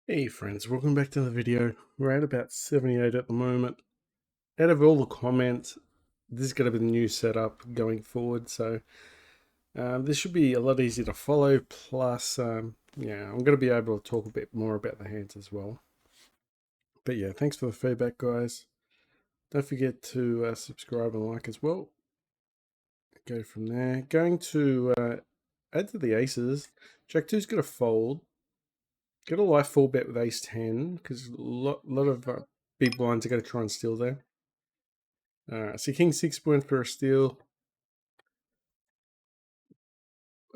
Hey friends, welcome back to the video. We're at about 78 at the moment. Out of all the comments, this is going to be the new setup going forward, so this should be a lot easier to follow. Plus, yeah, I'm going to be able to talk a bit more about the hands as well. But yeah, thanks for the feedback, guys. Don't forget to subscribe and like as well. Go from there. Going to add to the aces. Jack 2's going to fold. Get a life full bet with ace 10 because a lot of big blinds are going to try and steal there. Alright, so king 6 went for a steal.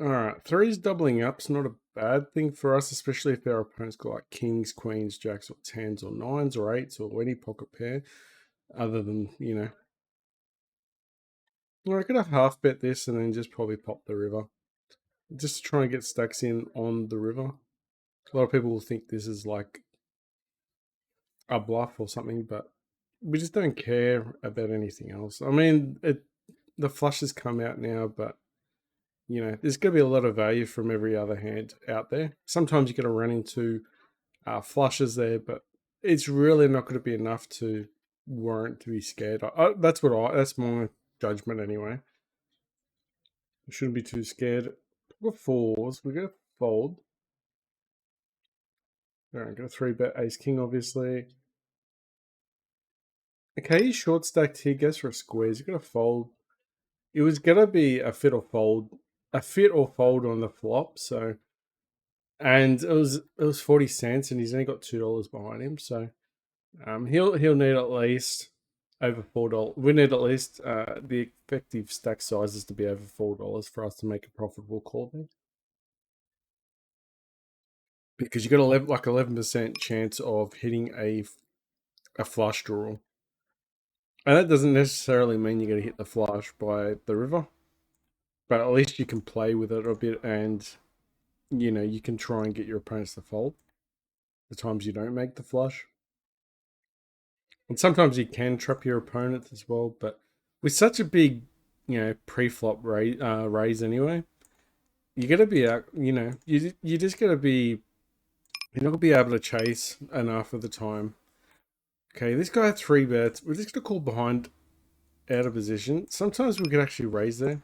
Alright, 3's doubling up's not a bad thing for us, especially if our opponent's got like kings, queens, jacks, or 10s, or 9s, or 8s, or any pocket pair, other than, you know. I could have half bet this and then just probably pop the river. Just to try and get stacks in on the river. A lot of people will think this is like a bluff or something, but we just don't care about anything else. I mean, the flushes come out now, but you know, there's going to be a lot of value from every other hand out there. Sometimes you're going to run into flushes there, but it's really not going to be enough to warrant to be scared. That's my judgment anyway. We shouldn't be too scared. We've got fours. We're going to fold. All right, got a 3-bet ace king, obviously. Okay, he's short stacked here. Goes for a squeeze. He's going to fold. It was going to be a fit or fold. A fit or fold on the flop, so and it was 40 cents, and he's only got $2 behind him. So he'll need at least over $4. We need at least the effective stack sizes to be over $4 for us to make a profitable call there. Because you got like 11% chance of hitting a flush draw, and that doesn't necessarily mean you're going to hit the flush by the river, but at least you can play with it a bit, and you know you can try and get your opponents to fold the times you don't make the flush. And sometimes you can trap your opponent as well, but with such a big, pre-flop raise anyway, you're gonna be out. You just gotta be. You're not gonna be able to chase enough of the time. Okay, this guy had 3 bets. We're just gonna call behind out of position. Sometimes we could actually raise there.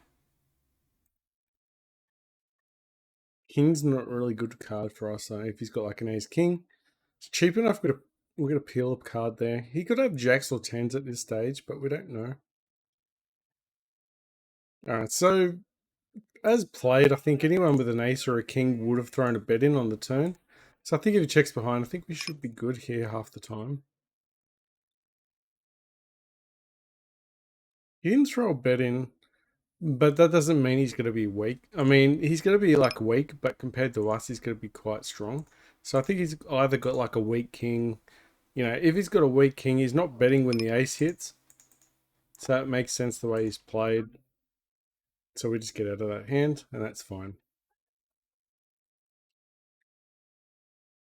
King's not a really good card for us. So if he's got like an ace king, it's cheap enough. We're gonna peel a card there. He could have jacks or tens at this stage, but we don't know. All right, so as played, I think anyone with an ace or a king would have thrown a bet in on the turn. So I think if he checks behind, I think we should be good here half the time. He didn't throw a bet in, but that doesn't mean he's going to be weak. I mean, he's going to be like weak, but compared to us, he's going to be quite strong. So I think he's either got like a weak king. You know, if he's got a weak king, he's not betting when the ace hits. So it makes sense the way he's played. So we just get out of that hand, and that's fine.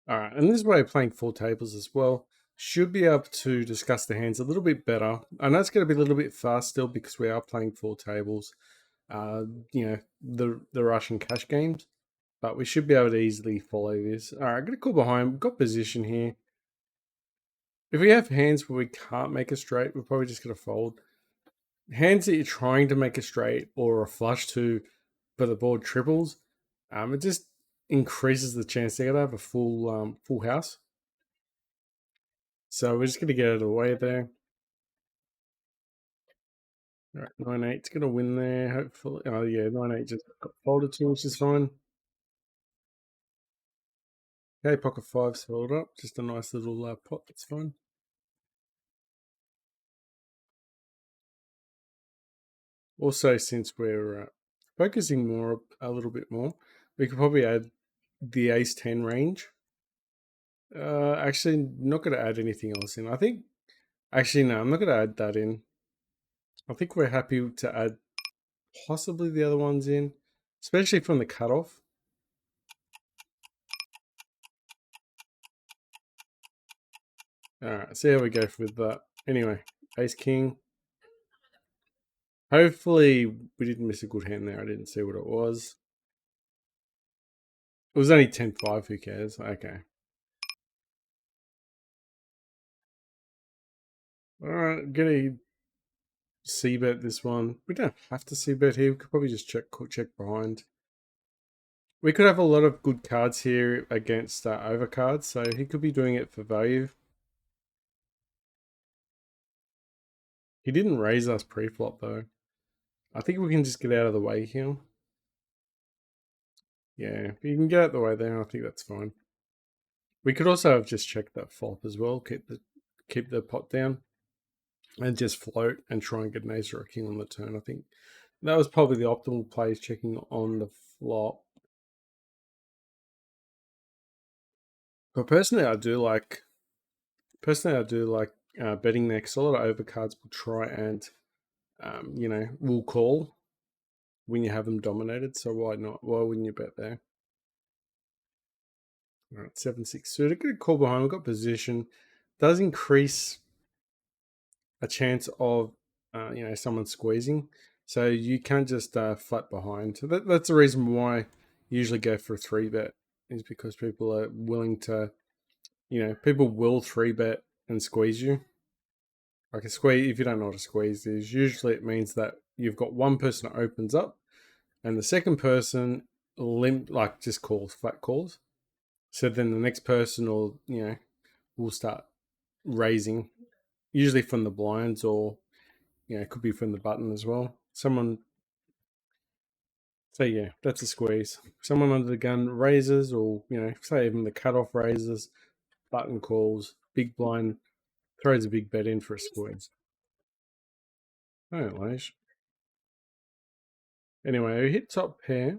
All right, and this is why we're playing full tables as well. Should be able to discuss the hands a little bit better. I know it's going to be a little bit fast still because we are playing full tables. You know, the Russian cash games, but we should be able to easily follow this. All right, I'm going to call behind. We've got position here. If we have hands where we can't make a straight, we're probably just going to fold. Hands that you're trying to make a straight or a flush to, but the board triples, it just increases the chance they're going to have a full house. So we're just going to get out of the way there. All right, 9-8's going to win there, hopefully. Oh, yeah, 9-8 just got folded to, which is fine. Okay, pocket 5's filled up. Just a nice little pot, that's fine. Also, since we're focusing a little bit more, we could probably add the ace 10 range. Actually, not going to add anything else in. Actually, no, I'm not going to add that in. I think we're happy to add possibly the other ones in, especially from the cutoff. All right, see how we go with that. Anyway, ace king. Hopefully, we didn't miss a good hand there. I didn't see what it was. It was only 10-5. Who cares? Okay. All right, gonna C bet this one. We don't have to C bet here. We could probably just check behind. We could have a lot of good cards here against overcards, so he could be doing it for value. He didn't raise us pre-flop though. I think we can just get out of the way here. Yeah, if you can get out of the way there, I think that's fine. We could also have just checked that flop as well. Keep the pot down and just float and try and get an ace or a king on the turn. I think that was probably the optimal play, checking on the flop. But personally, I do like betting next. A lot of overcards will try and will call when you have them dominated. So why not? Why wouldn't you bet there? All right, 7-6 suited. Good call behind. We've got position. Does increase a chance of someone squeezing. So you can't just flat behind. So that's the reason why I usually go for a 3-bet, is because people are willing to, people will 3-bet and squeeze you. Like a squeeze, if you don't know what a squeeze is, usually it means that you've got one person that opens up and the second person just calls, flat calls. So then the next person will start raising, usually from the blinds, or it could be from the button as well. So yeah, that's a squeeze. Someone under the gun raises, or say even the cutoff raises, button calls, big blind throws a big bet in for a squeeze. Oh, Leish. Anyway, we hit top pair.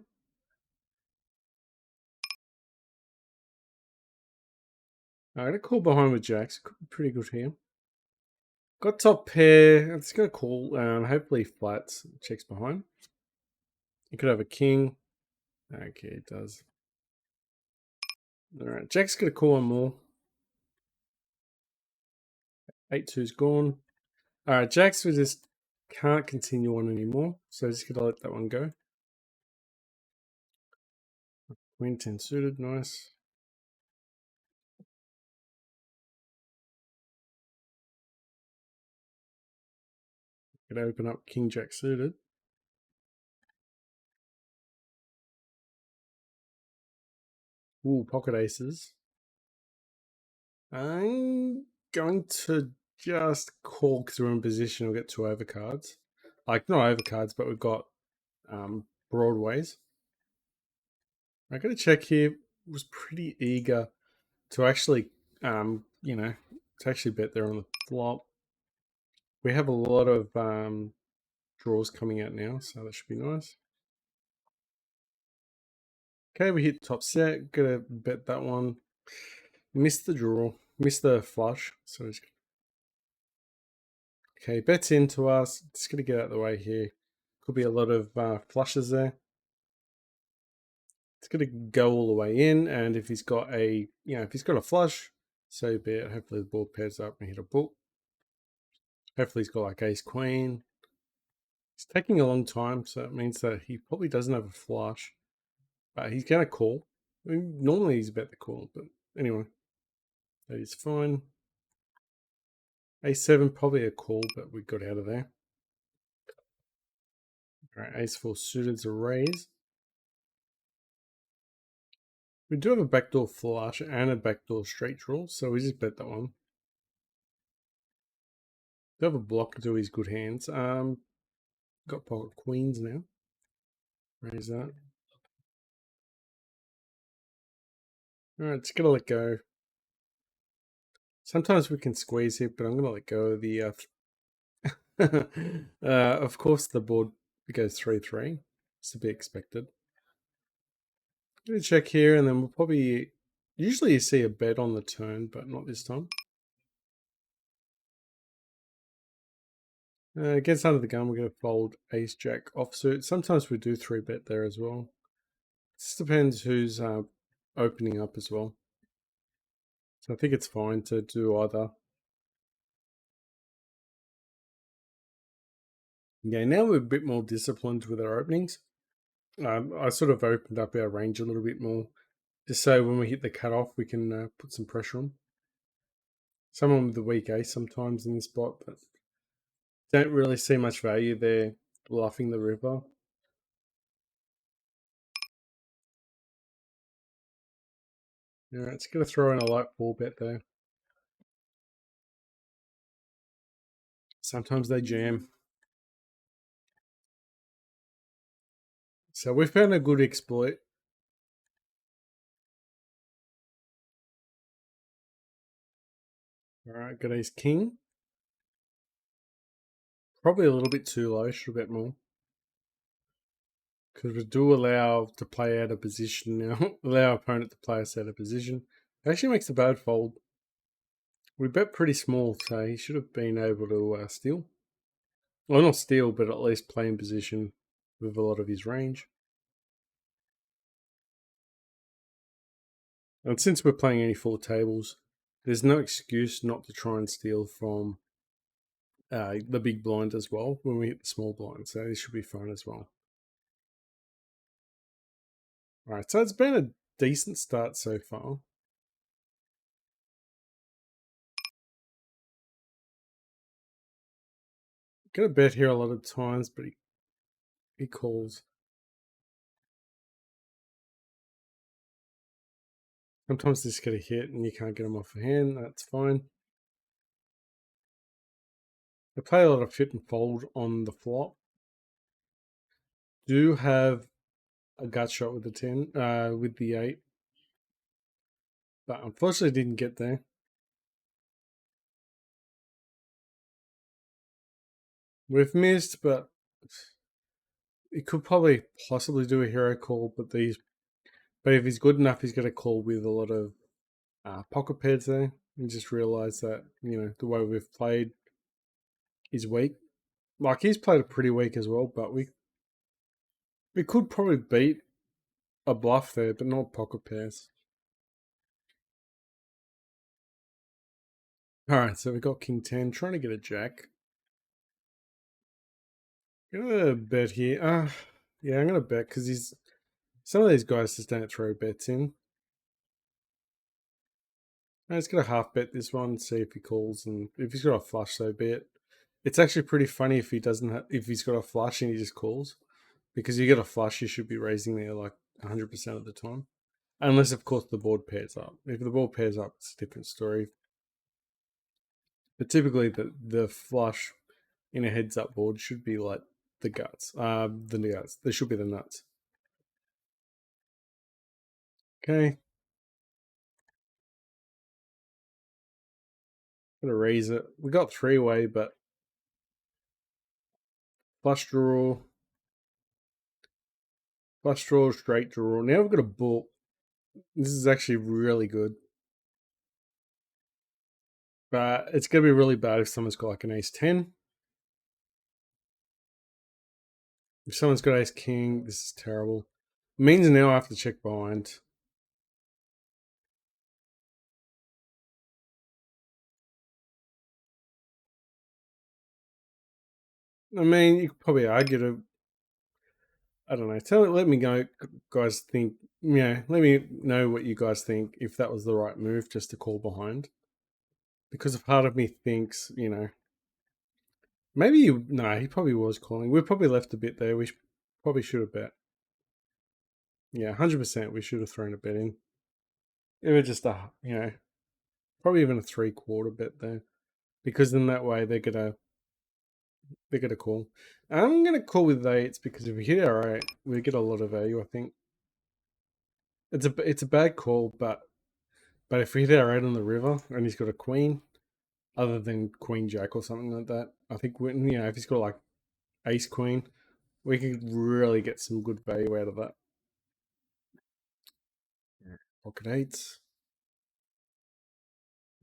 I got a call behind with jacks. Could be pretty good here. Got top pair. It's gonna call. Hopefully flats. Checks behind. You could have a king. Okay, it does. All right, jack's gonna call one more. 8-2's gone. All right, jacks, we just can't continue on anymore, so just gonna let that one go. Queen 10 suited, nice. Gonna open up king jack suited. Ooh, pocket aces. I'm going to just call because we're in position. We'll get 2 overcards. Like, not overcards, but we've got broadways. I got to check here. Was pretty eager to actually, to actually bet there on the flop. We have a lot of draws coming out now, so that should be nice. Okay, we hit top set. Gonna bet that one. Missed the draw. Missed the flush. So okay, bets into us. Just gonna get out of the way here. Could be a lot of flushes there. It's gonna go all the way in, and if he's got a flush, so be it. Hopefully the board pairs up and hit a book. Hopefully he's got like ace queen. It's taking a long time, so it means that he probably doesn't have a flush, but he's gonna call. I mean, normally he's bet the call, but anyway, that is fine. A7 probably a call, but we got out of there. All right, ace4 suited's a raise. We do have a backdoor flush and a backdoor straight draw, so we just bet that one. Do have a block to his good hands. Got pocket queens now. Raise that. All right, just gonna let go. Sometimes we can squeeze here, but I'm gonna let go of the. Of course, the board goes 3-3. It's to be expected. I'm gonna check here, and then we'll probably. Usually, you see a bet on the turn, but not this time. Gets under the gun. We're gonna fold ace jack offsuit. Sometimes we do 3-bet there as well. Just depends who's opening up as well. So I think it's fine to do either. Yeah, now we're a bit more disciplined with our openings. I sort of opened up our range a little bit more, just so when we hit the cutoff, we can put some pressure on. Someone with the weak ace sometimes in this spot, but don't really see much value there bluffing the river. Alright, it's going to throw in a light ball bet though. Sometimes they jam. So we found a good exploit. Alright, got ace king. Probably a little bit too low, should bet more. Because we do allow to play out of position now. Allow our opponent to play us out of position. It actually makes a bad fold. We bet pretty small, so he should have been able to steal. Well, not steal, but at least play in position with a lot of his range. And since we're playing any full tables, there's no excuse not to try and steal from the big blind as well when we hit the small blind. So this should be fun as well. All right, so it's been a decent start so far. Get a bet here a lot of times, but he calls. Sometimes they just get a hit and you can't get them off the hand. That's fine. They play a lot of fit and fold on the flop. Do have a gut shot with the 10, with the 8. But unfortunately didn't get there. We've missed, but he could probably possibly do a hero call, but if he's good enough, he's going to call with a lot of pocket pairs there. And just realize that, the way we've played is weak. Like, he's played it pretty weak as well, but we could probably beat a bluff there, but not pocket pairs. Alright, so we got king 10, trying to get a jack. I'm gonna bet here. Yeah, I'm gonna bet because some of these guys just don't throw bets in. I'm just gonna half bet this one, see if he calls, and if he's got a flush, so be it. It's actually pretty funny if he doesn't. If he's got a flush and he just calls, because you get a flush, you should be raising there like 100% of the time, unless of course the board pairs up. If the board pairs up, it's a different story. But typically, the flush in a heads up board should be like the guts. The nuts. There should be the nuts. Okay. Gonna raise it. We got three-way, but flush draw, straight draw. Now we've got a bull. This is actually really good. But it's gonna be really bad if someone's got like an ace 10. If someone's got ace king, this is terrible. It means now I have to check behind. I mean, you could probably argue to, I don't know. Let me go, guys. Think, let me know what you guys think if that was the right move just to call behind. Because a part of me thinks, maybe no, he probably was calling. We probably left a bit there. We probably should have bet. Yeah, 100%. We should have thrown a bet in. It was just probably even a 3/4 bet there, because in that way they're gonna call. I'm gonna call with eights because if we hit our 8, we get a lot of value. I think it's a bad call, but if we hit our 8 on the river and he's got a queen, other than queen jack or something like that, I think if he's got like ace queen, we can really get some good value out of that. Pocket eights.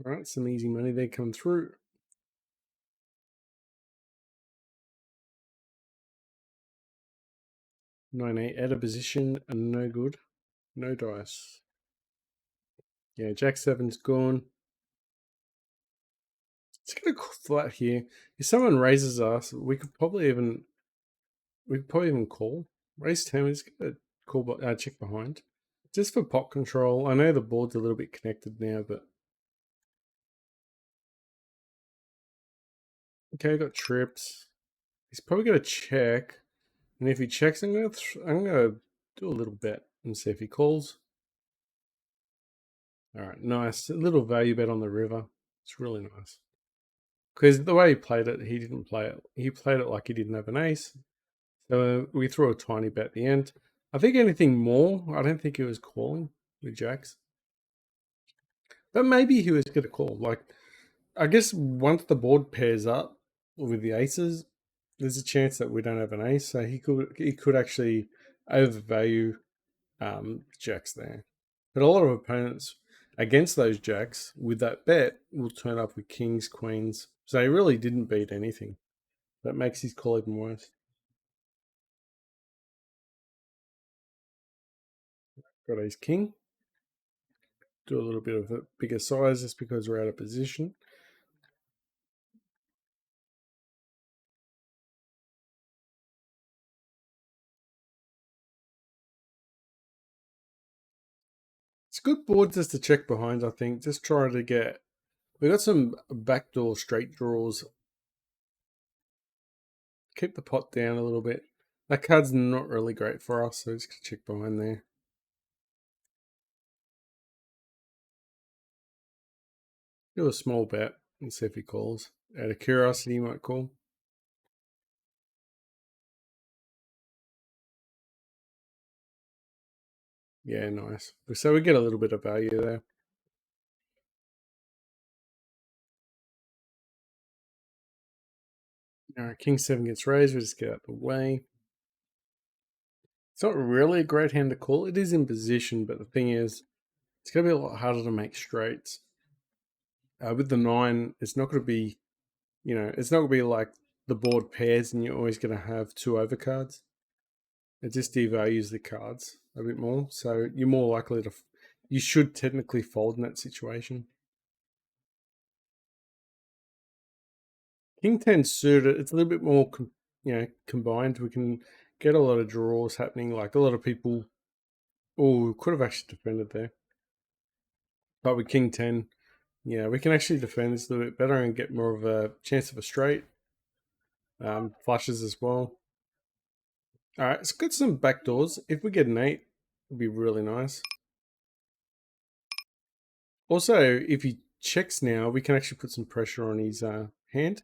All right, some easy money there coming through. 9-8 out of position and no good. No dice. Yeah, Jack 7's gone. It's gonna flat here. If someone raises us, we could probably even call. Raise 10, we're just gonna call check behind. Just for pot control. I know the board's a little bit connected now, but Okay, got trips. He's probably gonna check, and if he checks, I'm gonna do a little bet and see if he calls. All right, nice. A little value bet on the river. It's really nice because the way he played it, he didn't play it. He played it like he didn't have an ace. So we threw a tiny bet at the end. I think anything more, I don't think he was calling with jacks, but maybe he was going to call. Like, I guess once the board pairs up with the aces, there's a chance that we don't have an ace, so he could actually overvalue jacks there. But a lot of opponents against those jacks with that bet will turn up with kings, queens. So he really didn't beat anything. That makes his call even worse. Got ace king. Do a little bit of a bigger size just because we're out of position. It's a good board just to check behind, I think. Just try to get. We got some backdoor straight draws. Keep the pot down a little bit. That card's not really great for us, so just check behind there. Do a small bet and see if he calls. Out of curiosity, he might call. Yeah, nice. So we get a little bit of value there. All right, king 7 gets raised. We just get out the way. It's not really a great hand to call. It is in position, but the thing is, it's going to be a lot harder to make straights. With the 9, it's not going to be, it's not going to be like the board pairs and you're always going to have two overcards. It just devalues the cards a bit more. So you're more likely to, you should technically fold in that situation. King 10 suited, it's a little bit more, combined. We can get a lot of draws happening. Like a lot of people, oh, could have actually defended there. But with King 10, yeah, we can actually defend this a little bit better and get more of a chance of a straight. Flushes as well. All right, let's get some backdoors. If we get an 8, it'd be really nice. Also, if he checks now, we can actually put some pressure on his hand.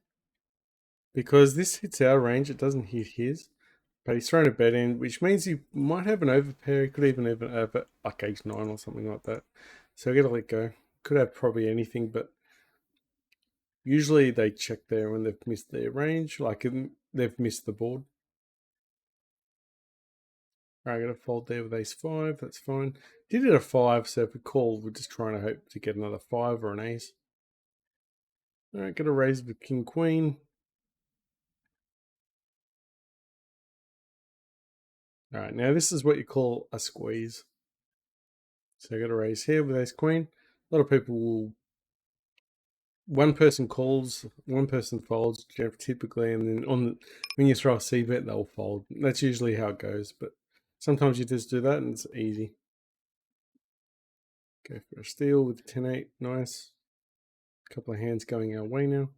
Because this hits our range, it doesn't hit his. But he's thrown a bet in, which means he might have an overpair. He could even have like ace 9 or something like that. So we got to let go. Could have probably anything, but usually they check there when they've missed their range, like they've missed the board. All right, I got to fold there with ace 5. That's fine. Did it a 5, so if we call, we're just trying to hope to get another 5 or an ace. All right, got to raise with king queen. All right, now this is what you call a squeeze. So I got to raise here with ace queen. A lot of people will. One person calls, one person folds typically, and then when you throw a C bet, they'll fold. That's usually how it goes, but sometimes you just do that and it's easy. Go for a steal with 10-8, nice. A couple of hands going our way now.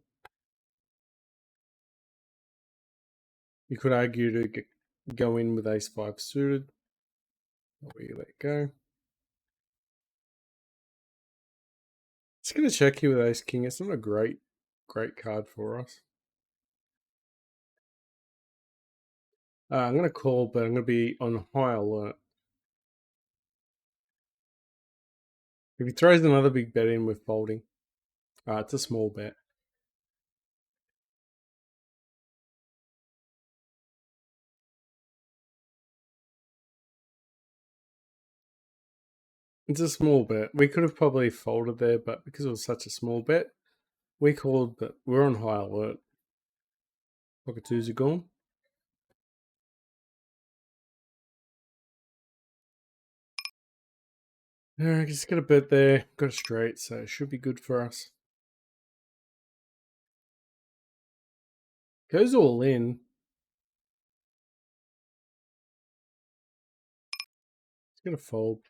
You could argue to go in with ace 5 suited. We let go. It's going to check here with ace king. It's not a great card for us. I'm going to call, but I'm going to be on high alert. If he throws another big bet in, we're folding. It's a small bet. It's a small bet. We could have probably folded there, but because it was such a small bet, we called, but we're on high alert. Pocket twos are gone. Alright, just got a bet there. Got a straight, so it should be good for us. Goes all in. It's gonna fold.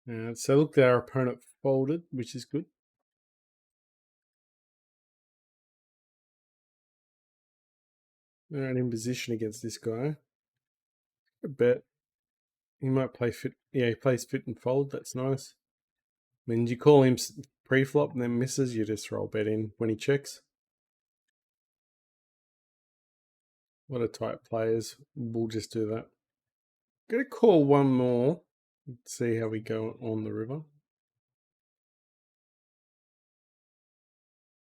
So look, our opponent folded, which is good. They're not in position against this guy. I bet he might play fit. Yeah, he plays fit and fold. That's nice. I mean, you call him pre-flop and then misses, you just roll bet in when he checks. What a tight players. We'll just do that. Gonna call one more. See how we go on the river.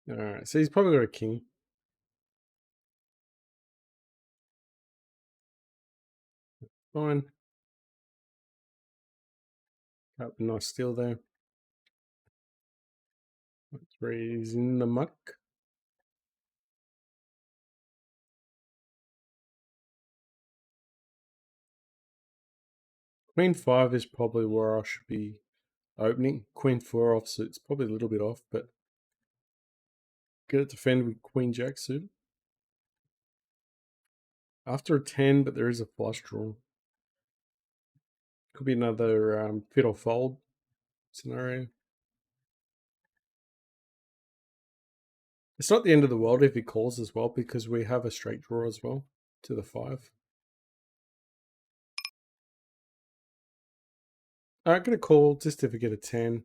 Alright, so he's probably got a king. Fine. Got a nice steal there. Three is in the muck. Queen 5 is probably where I should be opening. Queen 4 offsuit's probably a little bit off, but get it defend with Queen Jack suit. After a 10, but there is a flush draw. Could be another fit or fold scenario. It's not the end of the world if he calls as well, because we have a straight draw as well to the 5. I'm going to call just if we get a 10.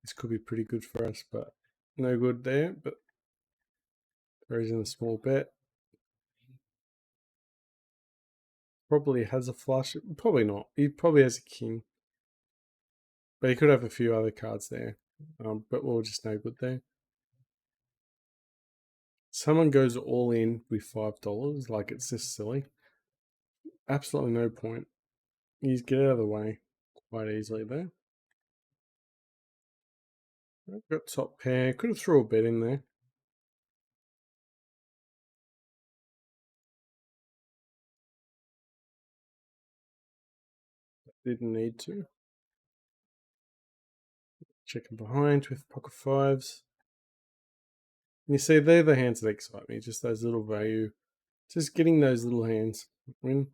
This could be pretty good for us, but no good there. But raising a small bet. Probably has a flush. Probably not. He probably has a king. But he could have a few other cards there. But we're just no good there. Someone goes all in with $5. Like, it's just silly. Absolutely no point. You just get out of the way quite easily there. Got top pair. Could have thrown a bet in there. Didn't need to. Checking behind with pocket 5s. And you see, they're the hands that excite me. Just those little value. Just getting those little hands. Win.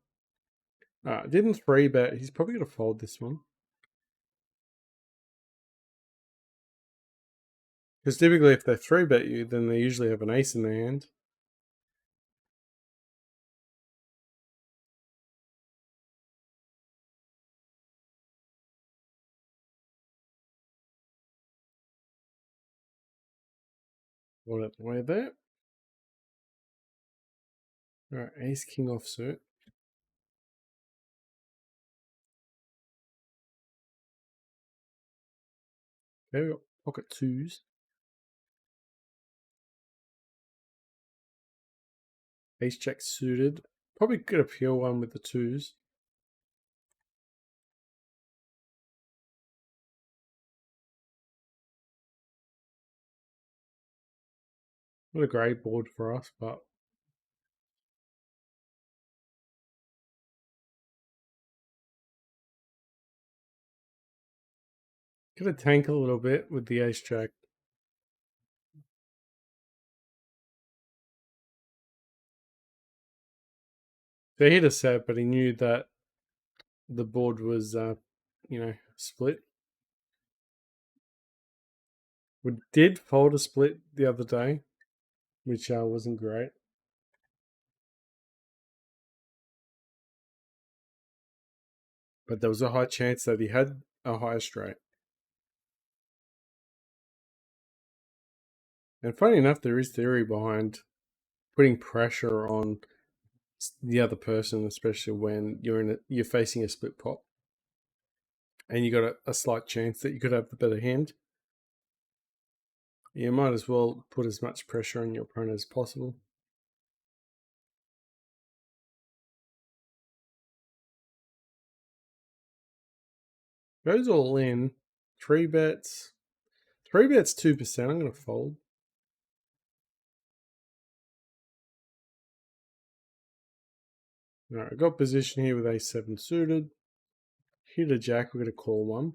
Didn't 3-bet. He's probably going to fold this one. Because typically if they 3-bet you, then they usually have an ace in their hand. Got it away there. Alright, ace king offsuit. Okay, we got pocket 2s. Ace jack suited. Probably get a pure one with the 2s. Not a great board for us, but gonna tank a little bit with the ace jack. So he hit a set, but he knew that the board was, split. We did fold a split the other day, which wasn't great. But there was a high chance that he had a higher straight. And funny enough, there is theory behind putting pressure on the other person, especially when you're facing a split pot, and you got a slight chance that you could have the better hand. You might as well put as much pressure on your opponent as possible. Goes all in. 3-bets. 3-bets 2%. I'm going to fold. Alright, I got position here with a7 suited. Hit a jack, we're going to call one.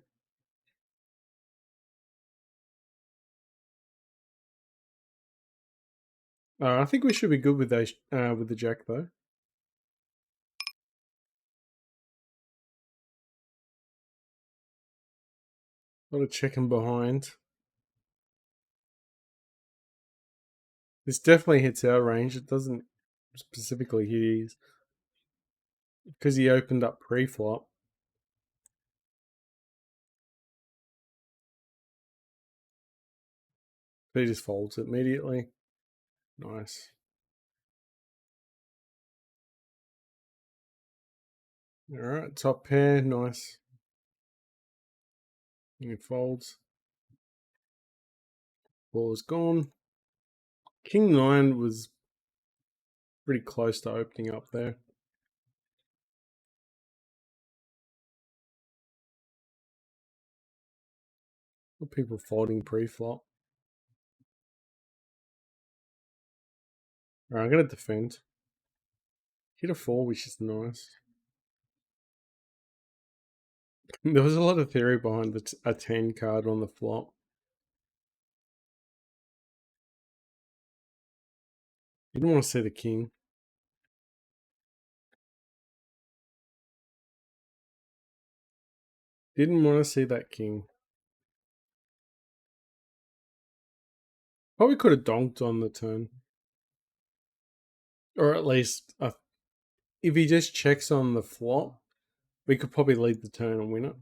I think we should be good with the jack though. A lot of checking behind. This definitely hits our range. It doesn't specifically hit his. Because he opened up pre-flop. He just folds it immediately. Nice. Alright, top pair, nice. He folds. Ball is gone. King 9 was pretty close to opening up there. People folding pre-flop. Alright, I'm going to defend. Hit a 4, which is nice. There was a lot of theory behind a 10 card on the flop. Didn't want to see the king. Didn't want to see that king. Probably could have donked on the turn. Or at least, if he just checks on the flop, we could probably lead the turn and win it.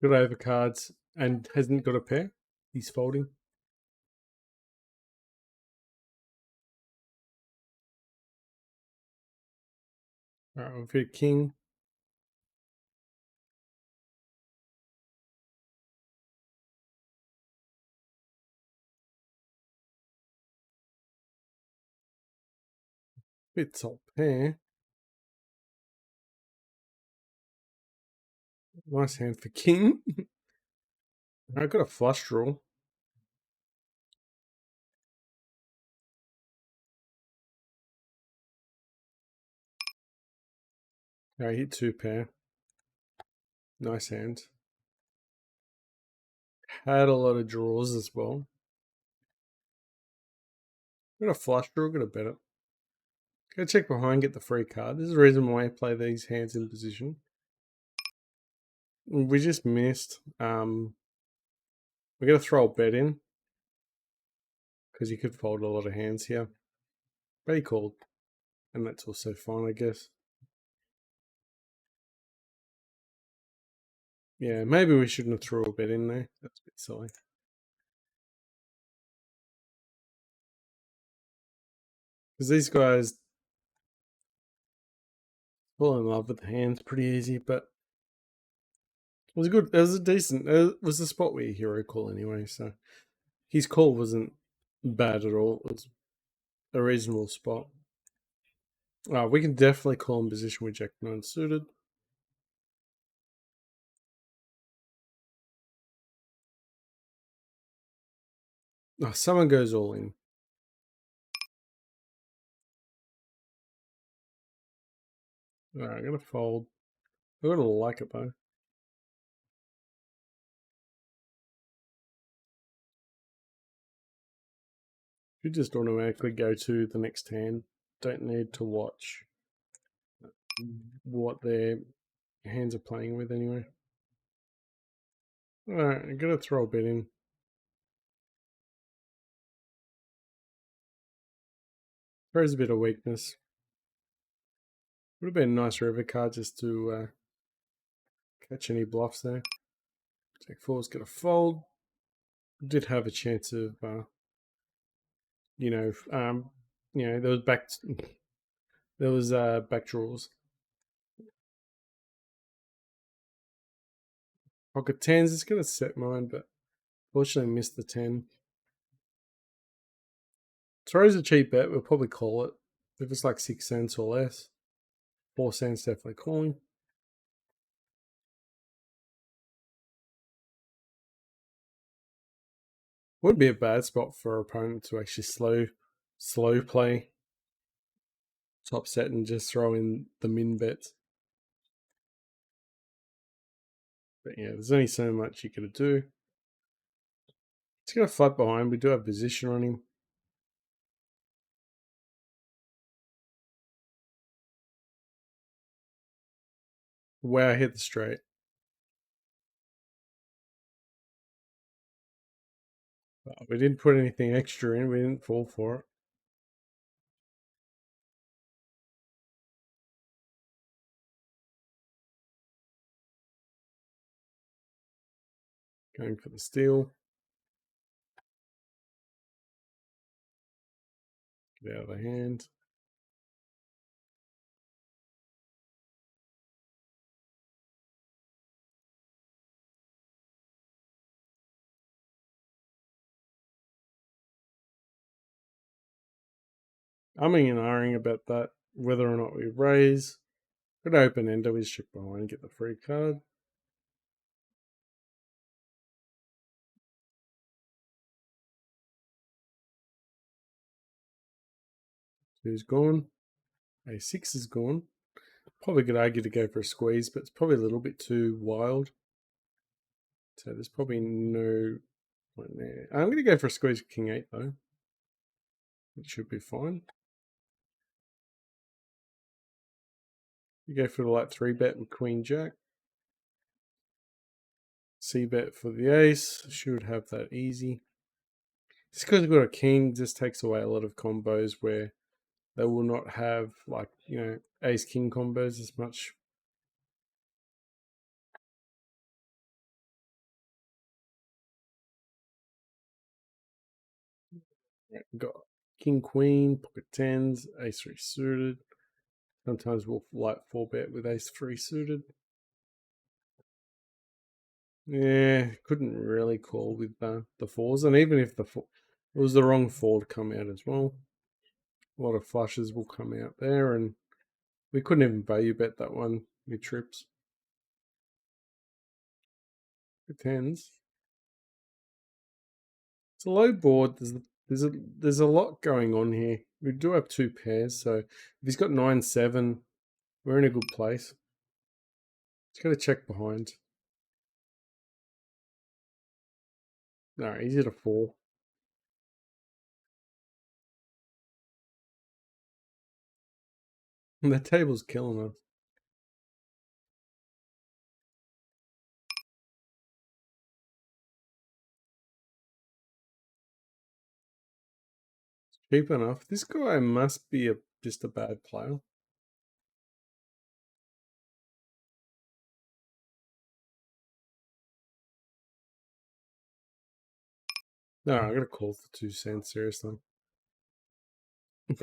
Got overcards and hasn't got a pair. He's folding. Alright, we've hit king. Bit top pair. Nice hand for king. I got a flush draw. I hit 2 pair. Nice hand. Had a lot of draws as well. Got a flush draw, got a better. Go check behind, get the free card. This is the reason why I play these hands in position. We just missed. We're going to throw a bet in. Because you could fold a lot of hands here. But he called. And that's also fine, I guess. Yeah, maybe we shouldn't have thrown a bet in there. That's a bit silly. Because these guys fall in love with the hands pretty easy, but it was good. It was a decent. It was the spot where your hero call anyway, so his call wasn't bad at all. It was a reasonable spot. We can definitely call in position with Jack 9 suited. Someone goes all in. Alright, I'm going to fold. I'm going to like it though. You just automatically go to the next hand. Don't need to watch what their hands are playing with anyway. Alright, I'm going to throw a bit in. Throws a bit of weakness. Would have been a nice river card just to catch any bluffs there. Jack 4's going to fold. Did have a chance of, there was back draws. Pocket 10s is going to set mine, but fortunately missed the 10. Throws a cheap bet. We'll probably call it if it's like 6 cents or less. 4 cents definitely calling. Would be a bad spot for opponent to actually slow play top set and just throw in the min bets. But yeah, there's only so much you could do. He's gonna fight behind. We do have position on him. Wow, hit the straight. We didn't put anything extra in. We didn't fall for it. Going for the steal. Get out of the hand. Umming and ahhing about that, whether or not we raise. Could open ender, we check behind and get the free card. Two's gone. A6 is gone. Probably could argue to go for a squeeze, but it's probably a little bit too wild. So there's probably no point there. I'm going to go for a squeeze with King 8 though. It should be fine. You go for the like 3-bet with Queen Jack. C-bet for the ace. Should have that easy. Just because we've got a king just takes away a lot of combos where they will not have like, ace king combos as much. We've got king queen, pocket tens, ace 3 suited. Sometimes we'll like 4-bet with ace 3 suited. Yeah, couldn't really call with the fours, and even if it was the wrong four to come out as well, a lot of flushes will come out there, and we couldn't even value bet that one with trips. With tens, it's a low board. There's a lot going on here. We do have 2 pairs, so if he's got 9-7, we're in a good place. Just got to check behind. No, he's at a 4. And the table's killing us. Cheap enough. This guy must be just a bad player. No, I'm gonna call for 2 cents, seriously.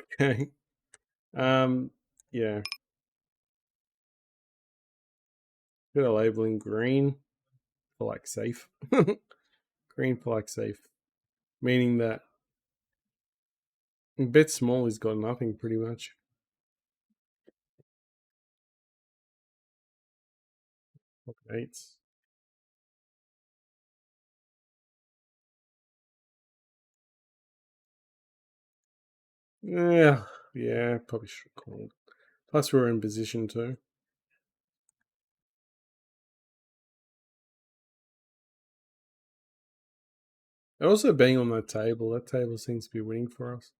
Okay. Yeah. Got a labeling green for like safe. Green for like safe. Meaning that bet small has got nothing pretty much. Pocket eights. Yeah, probably should have called. Plus we're in position too. And also being on that table seems to be winning for us.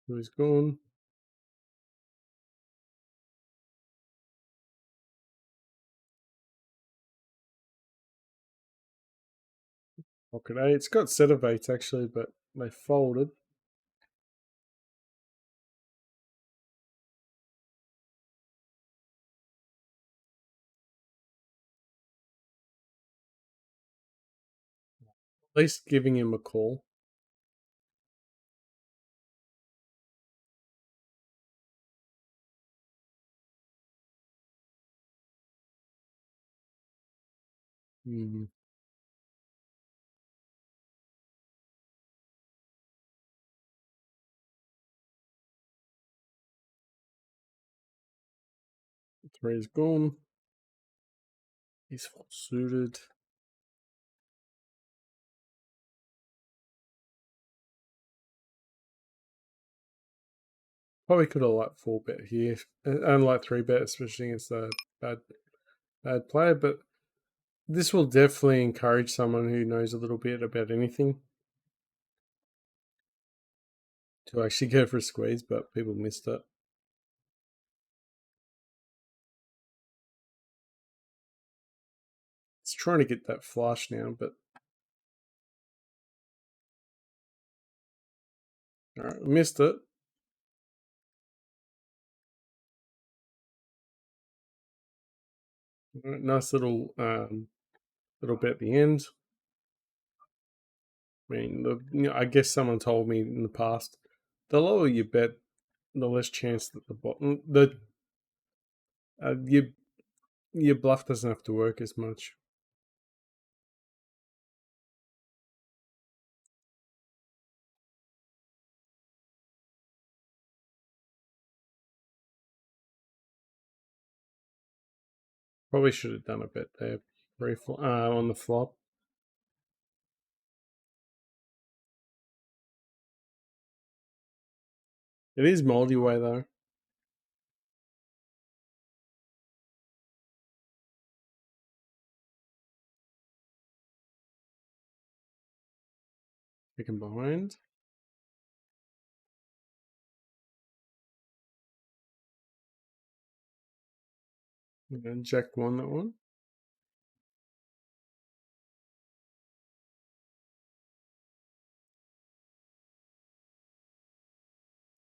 Who's gone? Pocket eight. It's got set of eights actually, but they folded. At least giving him a call. Mm. Three is gone. He's full suited. Probably could have like 4-bet here, and like 3-bet, especially against a bad player. But this will definitely encourage someone who knows a little bit about anything to actually go for a squeeze, but people missed it. It's trying to get that flush now, but all right, missed it. All right, nice little bit at the end. I mean, I guess someone told me in the past, the lower you bet, the less chance that the bottom your bluff doesn't have to work as much. Probably should have done a bet there, on the flop. It is multi-way though. Second behind. And then Jack won that one.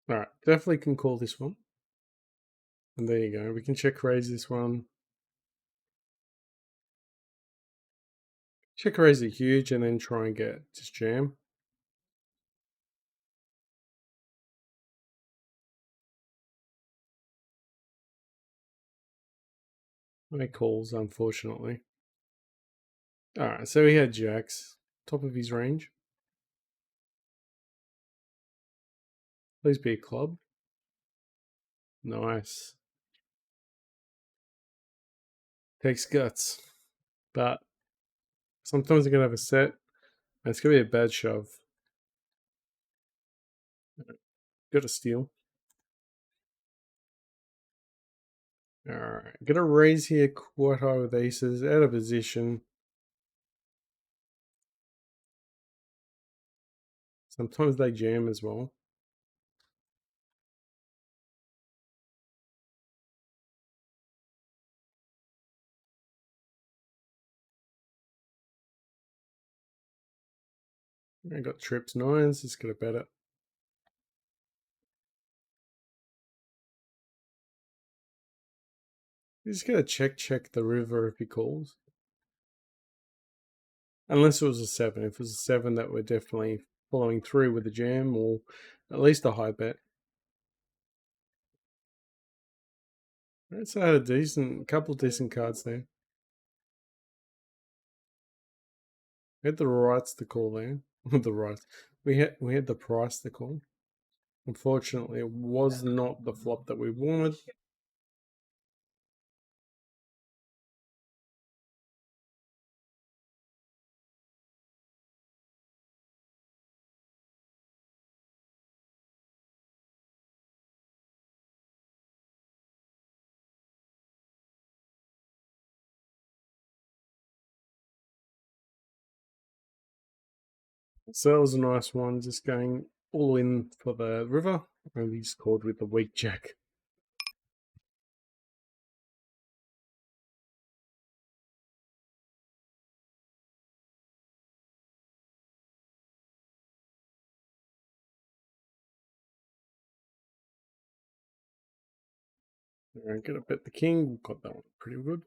All right, definitely can call this one. And there you go. We can check raise this one. Check raise it huge and then try and get just jam. No calls, unfortunately. All right, so he had jacks, top of his range. Please be a club. Nice. Takes guts. But sometimes you're going to have a set, and it's going to be a bad shove. Got to steal. All right. Going to raise here quite high with aces, out of position. Sometimes they jam as well. I got trips, nines. Just got to bet it. He's just going to check the river if he calls. Unless it was a 7. If it was a 7, that we're definitely following through with a jam or at least a high bet. Right, so I had a couple decent cards there. We had the rights to call there. The rights. We had the price to call. Unfortunately, it was not the flop that we wanted. So that was a nice one, just going all in for the river. And he scored with the weak jack. Alright, gonna bet the king. Got that one pretty good.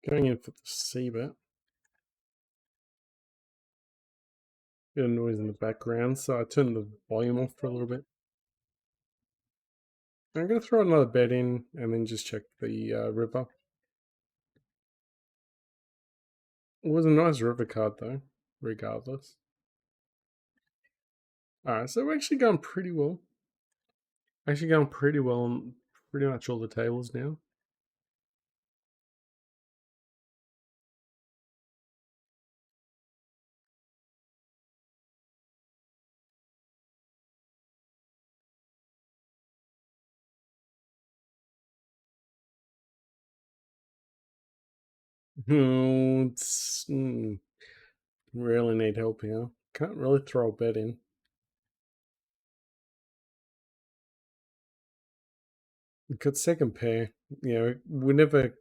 Going in for the C bet. Bit of noise in the background, so I turned the volume off for a little bit. I'm going to throw another bet in and then just check the river. It was a nice river card though, regardless. Alright, so we're actually going pretty well. Actually going pretty well on pretty much all the tables now. Really need help here. Can't really throw a bet in. Got second pair. We're never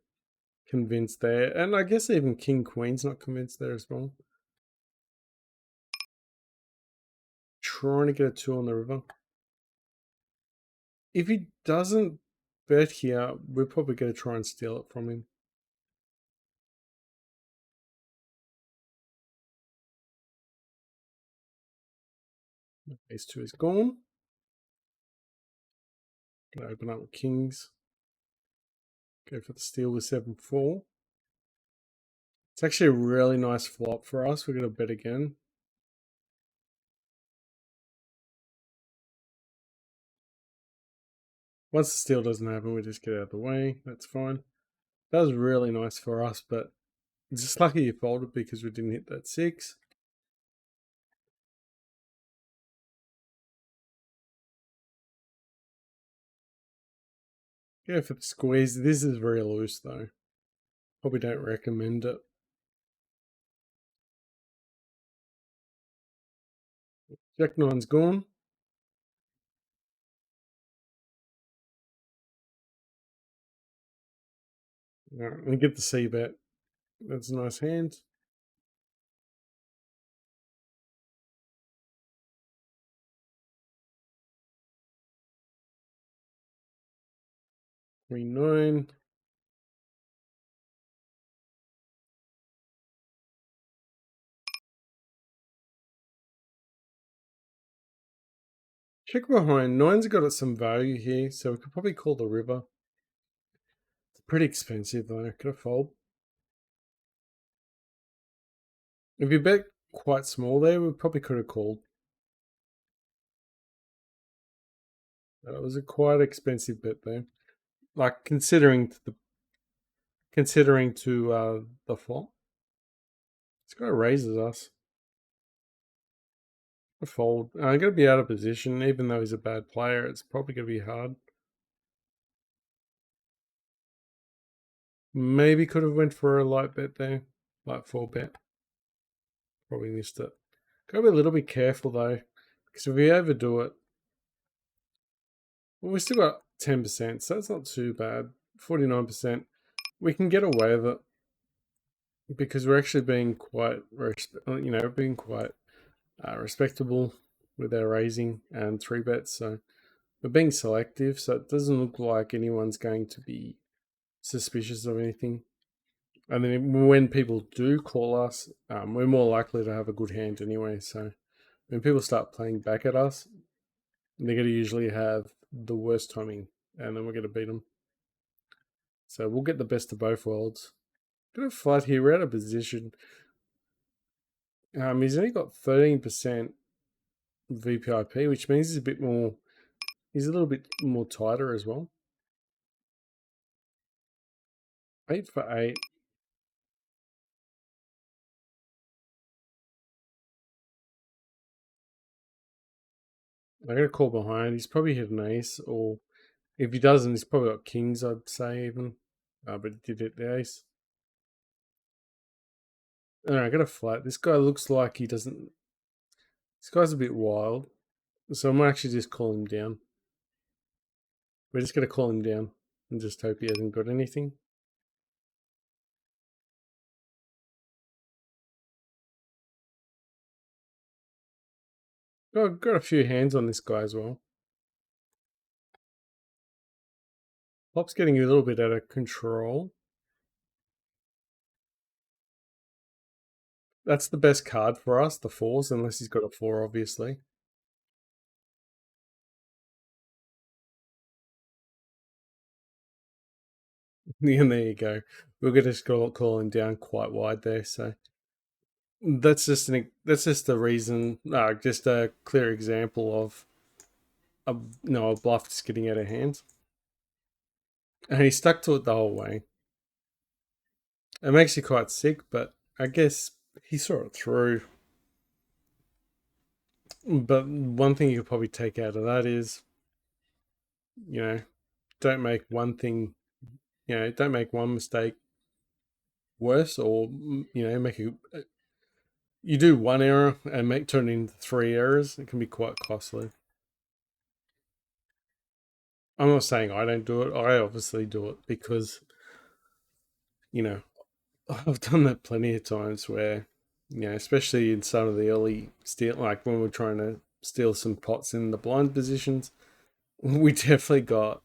convinced there. And I guess even King Queen's not convinced there as well. Trying to get a 2 on the river. If he doesn't bet here, we're probably going to try and steal it from him. Ace 2 is gone. Gonna open up with kings. Go for the steal with 7-4. It's actually a really nice flop for us. We're going to bet again. Once the steal doesn't happen, we just get out of the way. That's fine. That was really nice for us, but just lucky you folded because we didn't hit that 6. Go for the squeeze. This is very loose though. Probably don't recommend it. Jack 9's gone. Alright, we get the C bet. That's a nice hand. Queen 9. Check behind. 9's got some value here, so we could probably call the river. It's pretty expensive though. Could have fold. If you bet quite small there, we probably could have called. That was a quite expensive bet there. Like considering the flop. This guy raises us. A fold. I'm gonna be out of position, even though he's a bad player. It's probably gonna be hard. Maybe could have went for a light bet there, light 4 bet. Probably missed it. Gotta be a little bit careful though, because if we overdo it, well, we still got 10%, so that's not too bad. 49%, we can get away with it because we're actually being quite, respectable with our raising and 3 bets. So we're being selective, so it doesn't look like anyone's going to be suspicious of anything. And then when people do call us, we're more likely to have a good hand anyway. So when people start playing back at us, they're going to usually have the worst timing, and then we're going to beat them. So we'll get the best of both worlds. Bit of flat here. We're out of position. He's only got 13% VPIP, which means he's a bit more. He's a little bit more tighter as well. 8 for 8. I'm going to call behind. He's probably hit an ace, or if he doesn't, he's probably got kings, I'd say even. But he did hit the ace. Alright, I got a flat. This guy looks like he doesn't. This guy's a bit wild. So I might actually just call him down. We're just going to call him down and just hope he hasn't got anything. Oh, I've got a few hands on this guy as well. Pop's getting a little bit out of control. That's the best card for us, the fours, unless he's got a four, obviously. And there you go. We're going to call him down quite wide there. So that's just a reason, just a clear example of a bluff just getting out of hand. And he stuck to it the whole way. It makes you quite sick, but I guess he saw it through. But one thing you could probably take out of that is, you know, don't make one thing, don't make one mistake worse, or make you do one error and turn it into three errors. It can be quite costly. I'm not saying I don't do it. I obviously do it because you know I've done that plenty of times where especially in some of the early steal, like when we're trying to steal some pots in the blind positions, we definitely got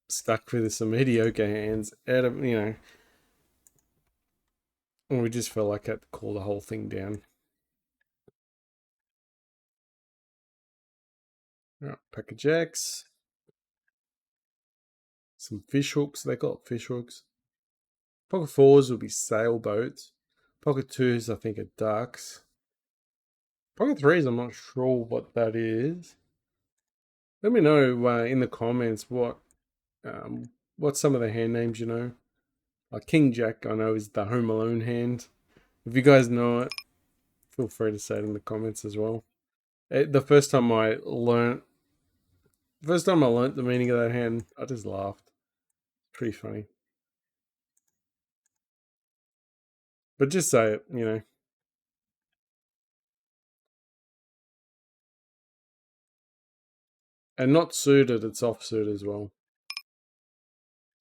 stuck with some mediocre hands out of and we just felt like I had to call the whole thing down. All right, pack of jacks, some fish hooks. They got fish hooks. Pocket fours will be sailboats. Pocket twos, I think, are ducks. Pocket threes, I'm not sure what that is. Let me know in the comments what some of the hand names you know. Like King Jack, I know is the Home Alone hand. If you guys know it, feel free to say it in the comments as well. The first time I learnt the meaning of that hand, I just laughed. Pretty funny. But just say it. And not suited, it's offsuit as well.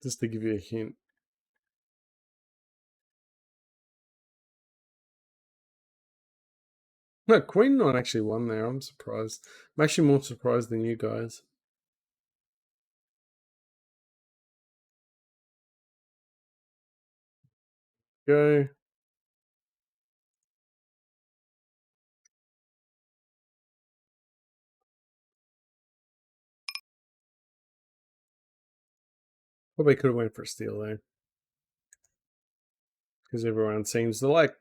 Just to give you a hint. No, Queen Nine actually won there. I'm surprised. I'm actually more surprised than you guys. Go. Probably could have went for a steal there. Because everyone seems to like,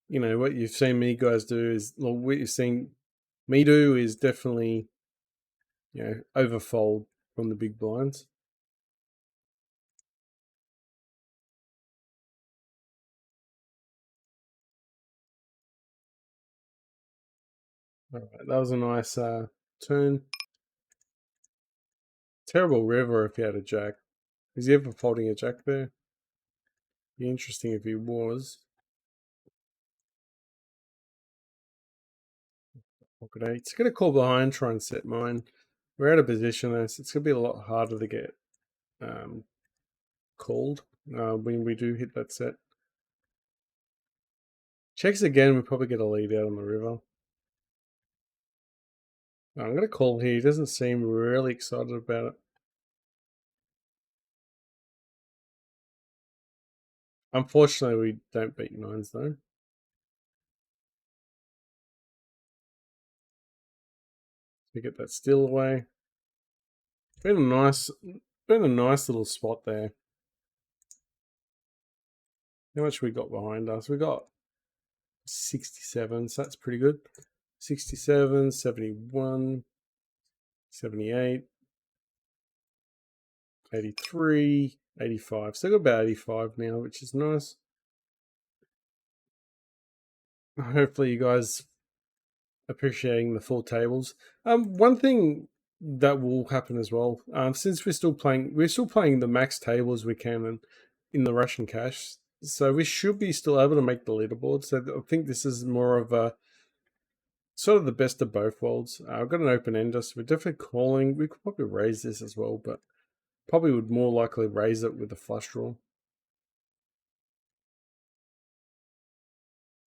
what you've seen me guys do is, well, what you've seen me do is definitely, overfold from the big blinds. All right, that was a nice turn. Terrible river if he had a jack. Is he ever folding a jack there? Be interesting if he was. Pocket eight. It's going to call behind, try and set mine. We're out of position though, so it's going to be a lot harder to get called when we do hit that set. Checks again, we probably get a lead out on the river. I'm going to call here. He doesn't seem really excited about it. Unfortunately, we don't beat nines though. We get that steal away. Been a nice little spot there. How much we got behind us? We got 67, so that's pretty good. 67, 71, 78, 83, 85. So I got about 85 now, which is nice. Hopefully you guys appreciating the full tables. One thing that will happen as well, since we're still playing the max tables we can in the Russian cash, so we should be still able to make the leaderboard. So I think this is more of a sort of the best of both worlds. I've got an open ender, so we're definitely calling. We could probably raise this as well, but probably would more likely raise it with a flush draw.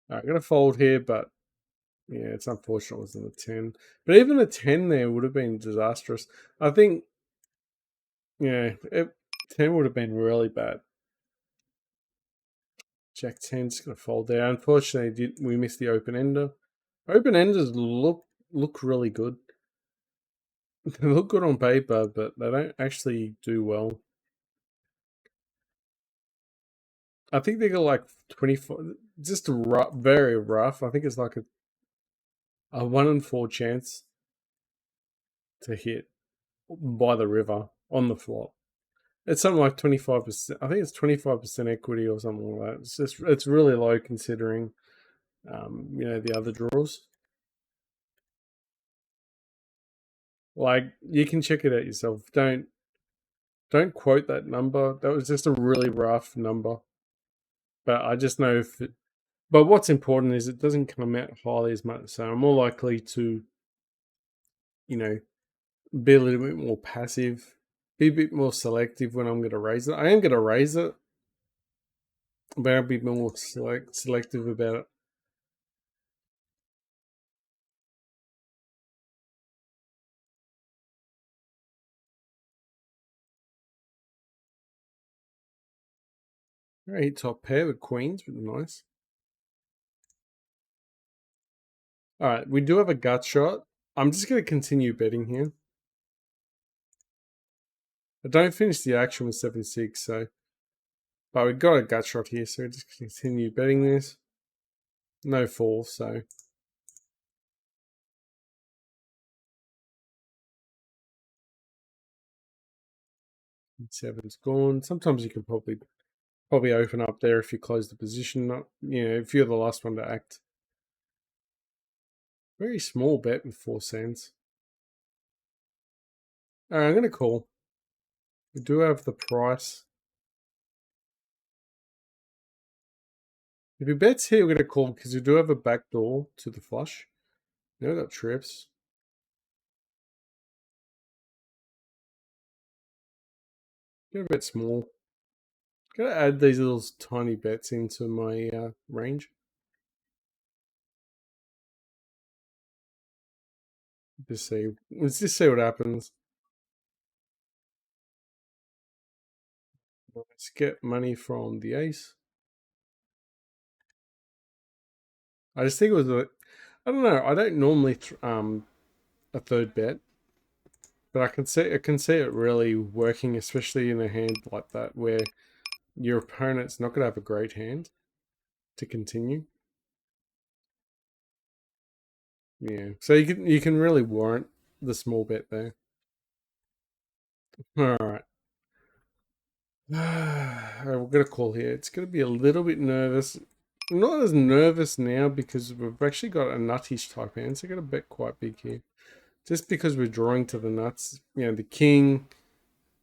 I'm going to fold here, but yeah, it's unfortunate it wasn't a 10. But even a 10 there would have been disastrous. I think, 10 would have been really bad. Jack 10's going to fold there. Unfortunately, we missed the open ender. Open enders look really good. They look good on paper, but they don't actually do well. I think they got like 24, just very rough. I think it's like a 1 in 4 chance to hit by the river on the flop. It's something like 25%. I think it's 25% equity or something like that. It's really low considering, the other draws. Like, you can check it out yourself. Don't quote that number. That was just a really rough number. But I just know but what's important is it doesn't come out highly as much. So I'm more likely to, you know, be a little bit more passive, be a bit more selective when I'm going to raise it. I am going to raise it, but I'll be more selective about it. All right, top pair with queens, but nice. All right, we do have a gut shot. I'm just going to continue betting here. I don't finish the action with 7-6, so. But we got a gut shot here, so just continue betting this. No fall, so. Seven's gone. Sometimes you can probably open up there if you close the position. Not, if you're the last one to act. Very small bet with 4 cents. All right, I'm going to call. We do have the price. If he bets here, we're going to call because we do have a back door to the flush. Now we've got trips. Go a bit small. Gotta add these little tiny bets into my range. Let's just see what happens. Let's get money from the ace. I just think it was I don't know. I don't normally a third bet, but I can see it really working, especially in a hand like that where your opponent's not going to have a great hand to continue. Yeah, so you can really warrant the small bet there. All right. We're gonna call here. It's gonna be a little bit nervous. I'm not as nervous now because we've actually got a nuttish type hand, so I'm gonna bet quite big here. Just because we're drawing to the nuts, the king,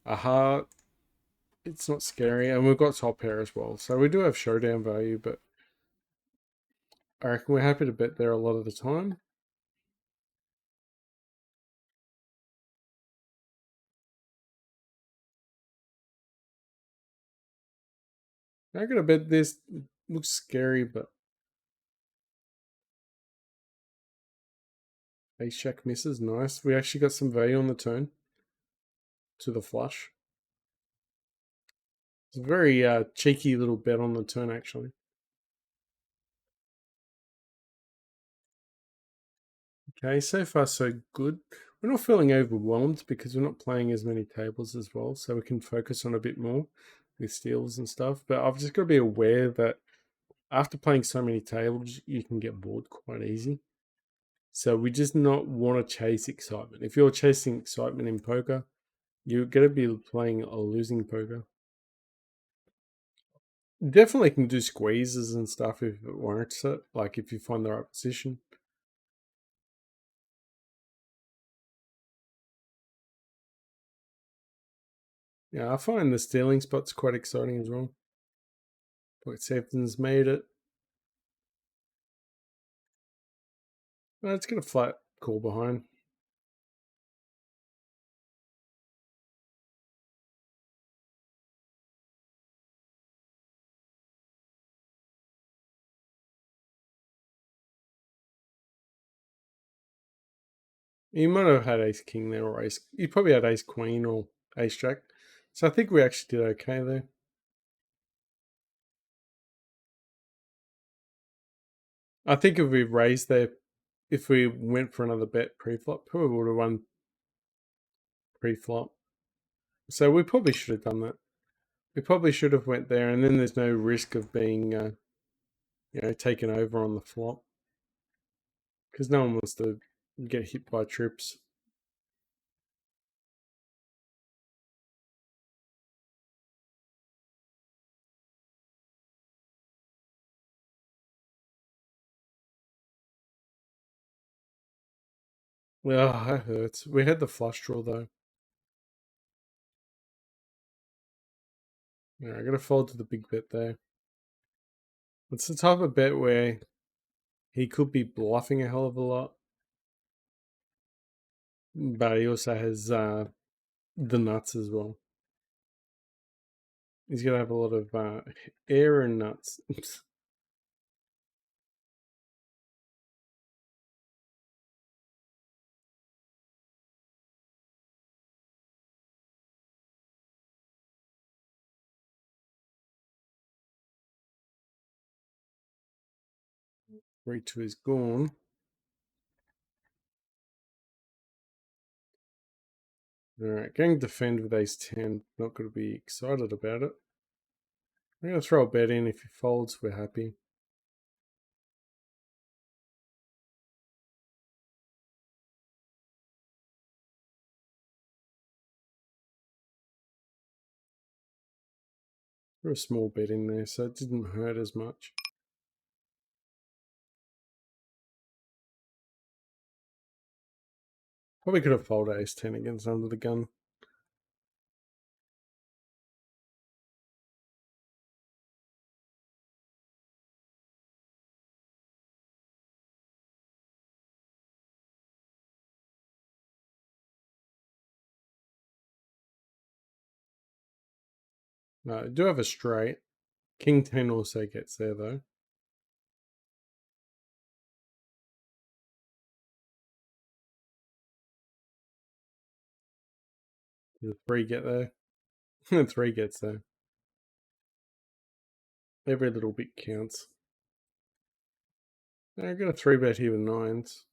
a heart. It's not scary, and we've got top pair as well, so we do have showdown value. But I reckon we're happy to bet there a lot of the time. I'm gonna bet this. It looks scary, but ace jack misses. Nice. We actually got some value on the turn to the flush. It's a very cheeky little bet on the turn, actually. Okay, so far so good. We're not feeling overwhelmed because we're not playing as many tables as well, so we can focus on a bit more with steals and stuff. But I've just got to be aware that after playing so many tables, you can get bored quite easy. So we just not want to chase excitement. If you're chasing excitement in poker, you're going to be playing a losing poker. Definitely can do squeezes and stuff if it warrants it, like if you find the right position. Yeah, I find the stealing spot's quite exciting as well. Point Sefton's made it. Let's get a flat call behind. He might have had ace king there or ace. He probably had ace queen or ace jack. So I think we actually did okay there. I think if we raised there, if we went for another bet pre-flop, probably would have won pre-flop. So we probably should have done that. We probably should have went there, and then there's no risk of being, taken over on the flop because no one wants to get hit by trips. Well, that hurts. We had the flush draw though. Yeah, I got to fold to the big bet there. It's the type of bet where he could be bluffing a hell of a lot, but he also has the nuts as well. He's gonna have a lot of air and nuts. 3-2 is gone. All right, going to defend with ace 10. Not going to be excited about it. I'm going to throw a bet in. If he folds, we're happy. Threw a small bet in there, so it didn't hurt as much. Probably could have folded ace 10 against under the gun. No, I do have a straight. King 10 also gets there though. Does 3 get there? 3 gets there. Every little bit counts. I got a 3 bet here with 9s.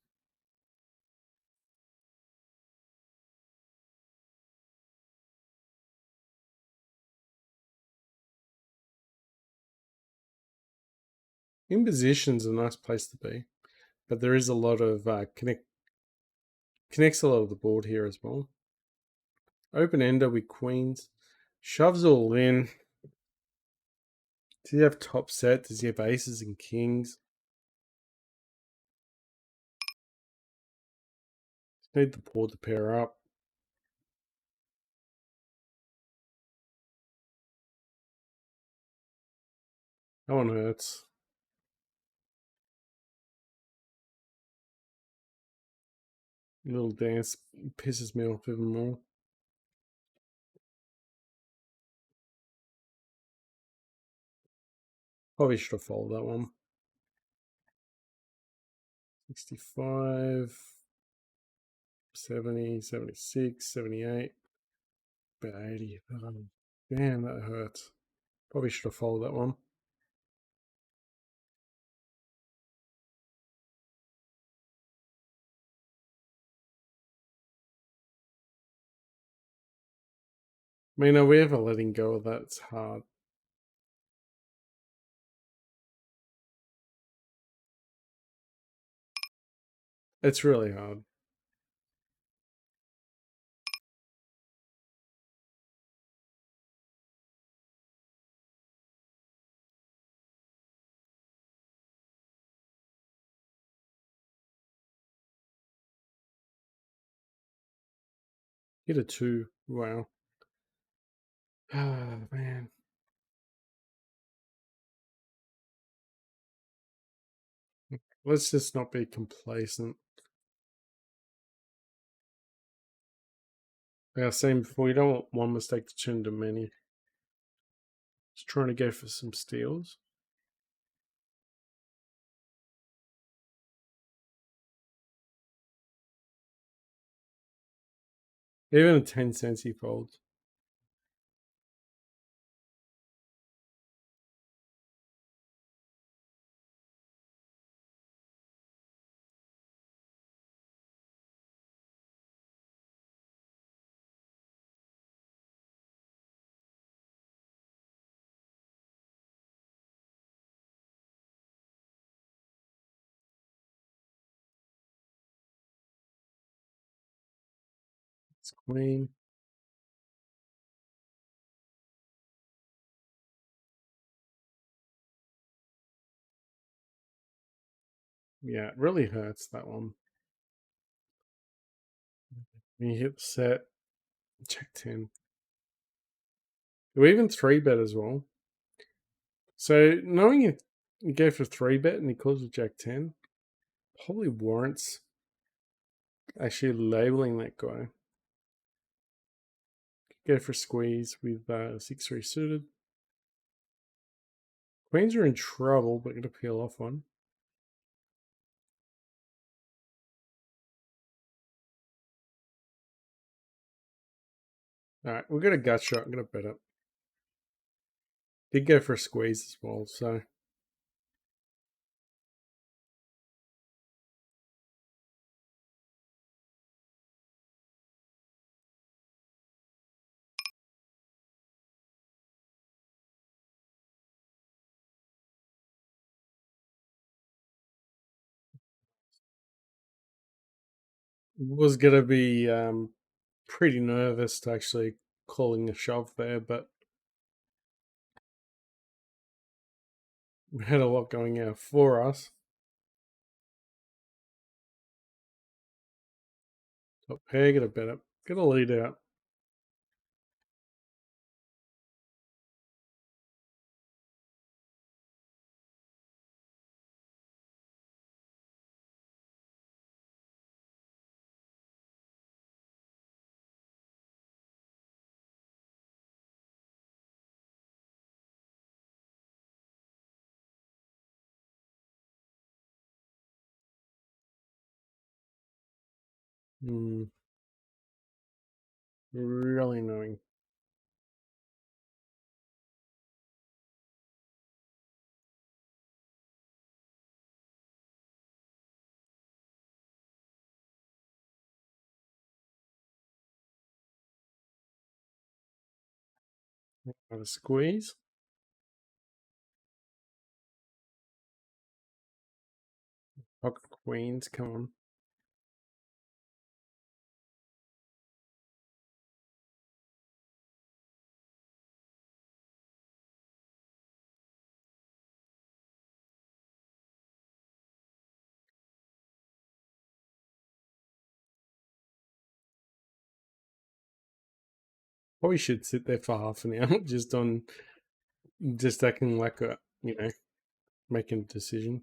In position's a nice place to be, but there is a lot of connects a lot of the board here as well. Open ender with queens, shoves all in. Does he have top set? Does he have aces and kings? Need the board to pair up. That one hurts. Little dance pisses me off even more. Probably should have folded that one. 65, 70, 76, 78, bet 80. Damn, that hurts. Probably should have folded that one. I mean, are we ever letting go of that? It's hard. It's really hard. Hit a 2. Wow. Ah, man. Let's just not be complacent. Like I was saying before, you don't want one mistake to turn into many. Just trying to go for some steals. Even a 10 cents he folds. It's queen. Yeah, it really hurts, that one. When you hit the set, check 10. We even 3-bet as well. So knowing you go for 3-bet and he calls with Jack 10 probably warrants actually labeling that guy. Go for squeeze with 6-3 suited. Queens are in trouble, but gonna peel off one. Alright, we'll get a gut shot. I'm gonna bet it. Did go for a squeeze as well, so was gonna be pretty nervous to actually calling a shove there, but we had a lot going out for us. Top pair, get a bet up, get a lead out. Really annoying. Have a squeeze. Pocket queens, come on. Probably should sit there for half an hour just acting like making a decision.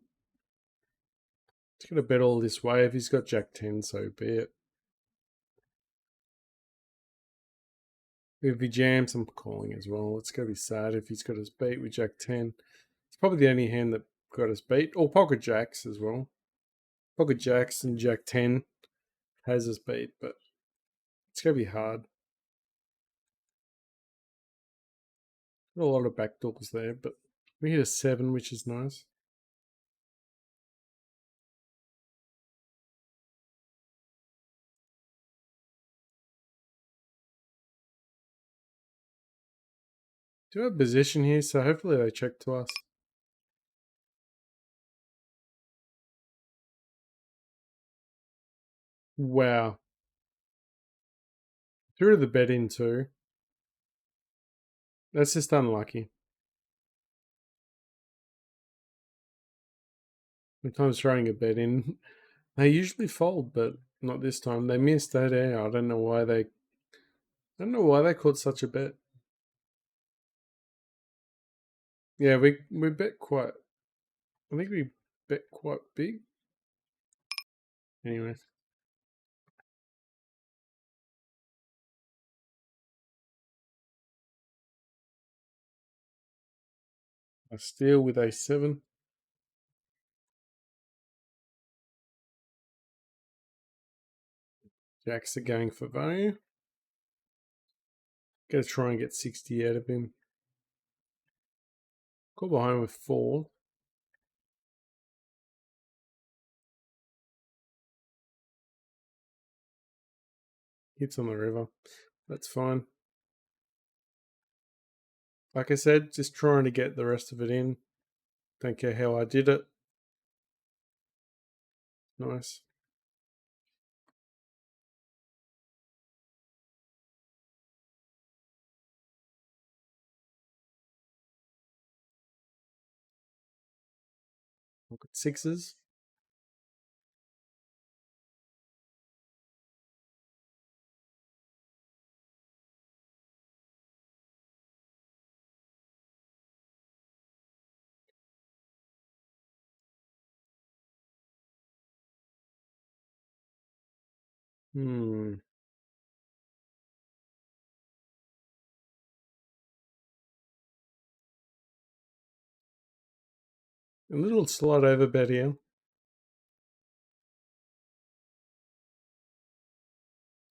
He's gonna bet all this way. If he's got Jack 10, so be it. If he jams, I'm calling as well. It's gonna be sad if he's got us beat with Jack 10. It's probably the only hand that got us beat. Or pocket jacks as well. Pocket jacks and Jack 10 has us beat, but it's gonna be hard. Got a lot of backdoors there, but we hit a 7, which is nice. Do have position here, so hopefully they check to us. Wow. Threw the bet in too. That's just unlucky. Sometimes throwing a bet in, they usually fold, but not this time. They missed that air. I don't know why they caught such a bet. Yeah, we bet quite. I think we bet quite big. Anyway, I steal with a 7. Jacks are going for value. Gotta try and get 60 out of him. Call behind with 4. Hits on the river. That's fine. Like I said, just trying to get the rest of it in. Don't care how I did it. Nice. I've got sixes. Hmm. A little slight over bet here.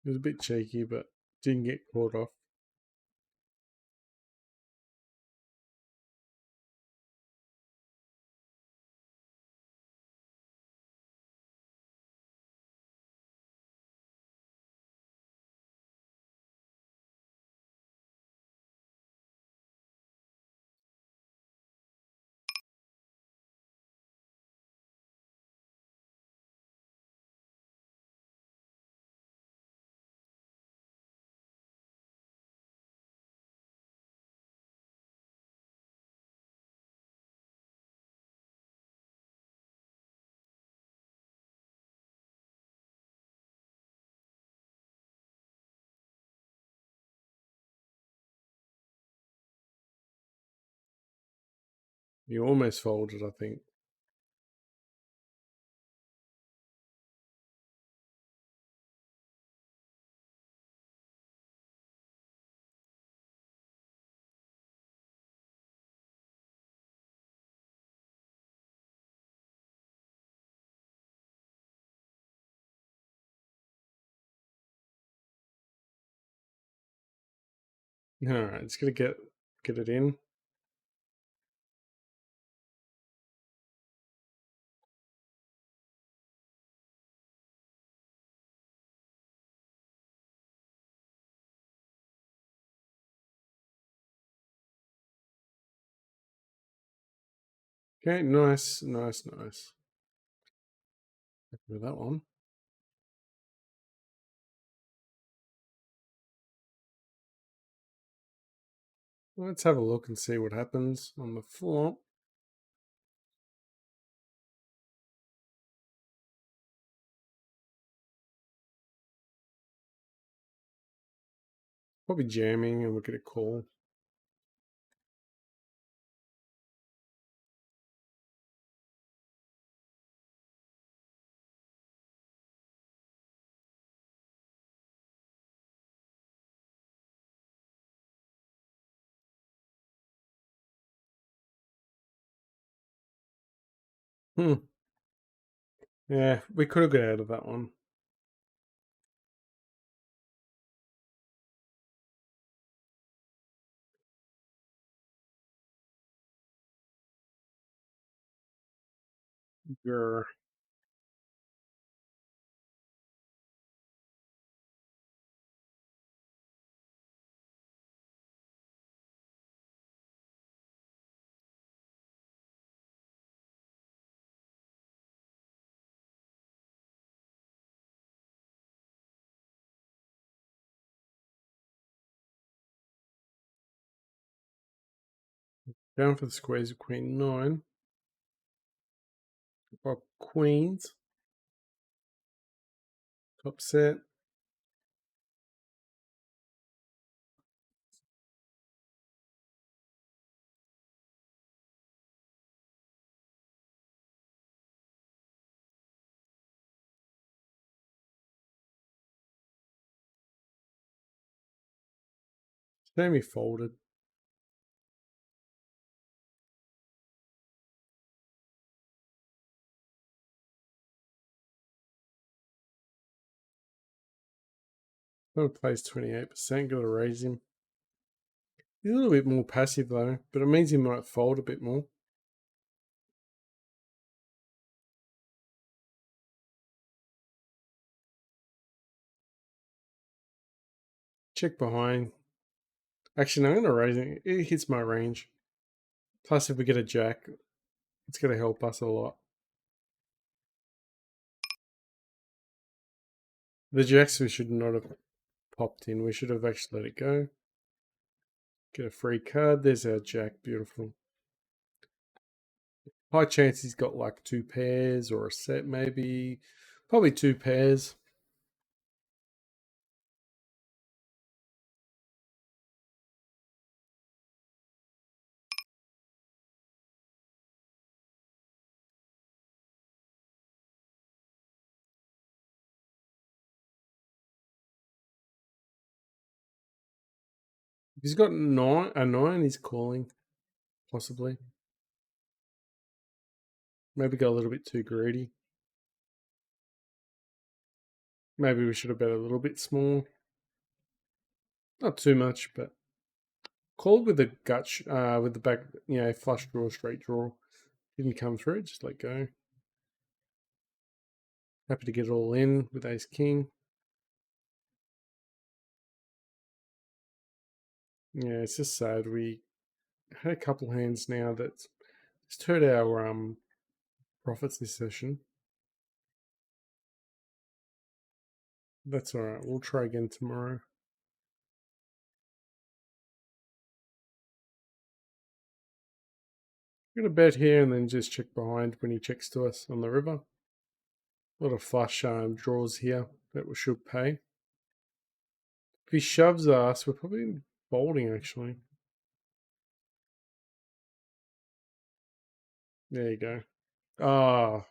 It was a bit cheeky, but didn't get caught off. You almost folded, I think. All right, it's gonna get it in. Okay, nice. Happy with that one. Let's have a look and see what happens on the flop. Probably jamming and we'll get a call. Hmm. Yeah, we could have got out of that one. Grr. Down for the squeeze of queen 9. Pop queens. Top set. Semi folded. Gonna place 28%. Gotta raise him. He's a little bit more passive though, but it means he might fold a bit more. Check behind. Actually, no, I'm gonna raise it. It hits my range. Plus, if we get a jack, it's gonna help us a lot. The jacks we should not have popped in. We should have actually let it go. Get a free card. There's our jack. Beautiful. High chance he's got like two pairs or a set, maybe. Probably two pairs. If he's got a nine, he's calling, possibly. Maybe got a little bit too greedy. Maybe we should have bet a little bit small. Not too much, but called with the with the back, flush draw, straight draw. Didn't come through, just let go. Happy to get it all in with ace king. Yeah, it's just sad. We had a couple hands now that's just hurt our profits this session. That's all right. We'll try again tomorrow. We're gonna bet here and then just check behind when he checks to us on the river. A lot of flush draws here that we should pay. If he shoves us, we're probably folding actually. There you go. Ah,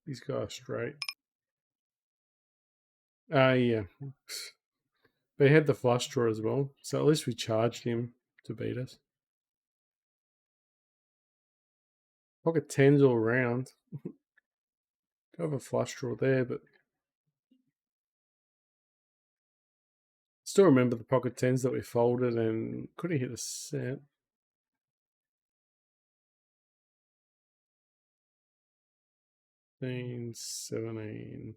he's got us straight. Yeah. But he had the flush draw as well, so at least we charged him to beat us. Pocket tens all around. Do have a flush draw there, but still remember the pocket tens that we folded and could have hit a set. 17.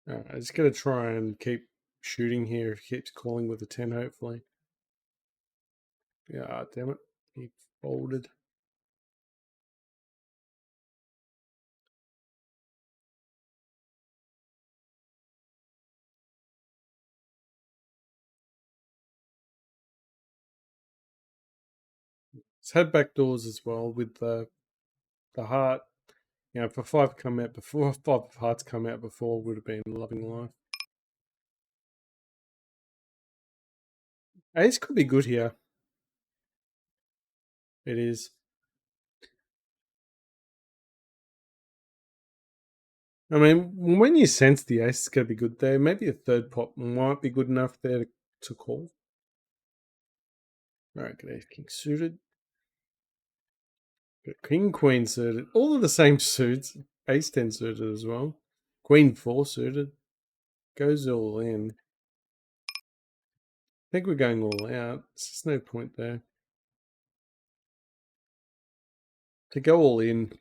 I just got to try and keep shooting here. If he keeps calling with a 10, hopefully. Yeah, damn it. He folded. It's had back doors as well with the heart. If a five come out before, five of hearts come out before, would have been loving life. Ace could be good here. It is. I mean, when you sense the ace is going to be good there, maybe a third pot might be good enough there to call. All right, good ace king suited. Got king queen suited. All of the same suits. Ace 10 suited as well. Queen 4 suited. Goes all in. I think we're going all out. There's no point there. To go all in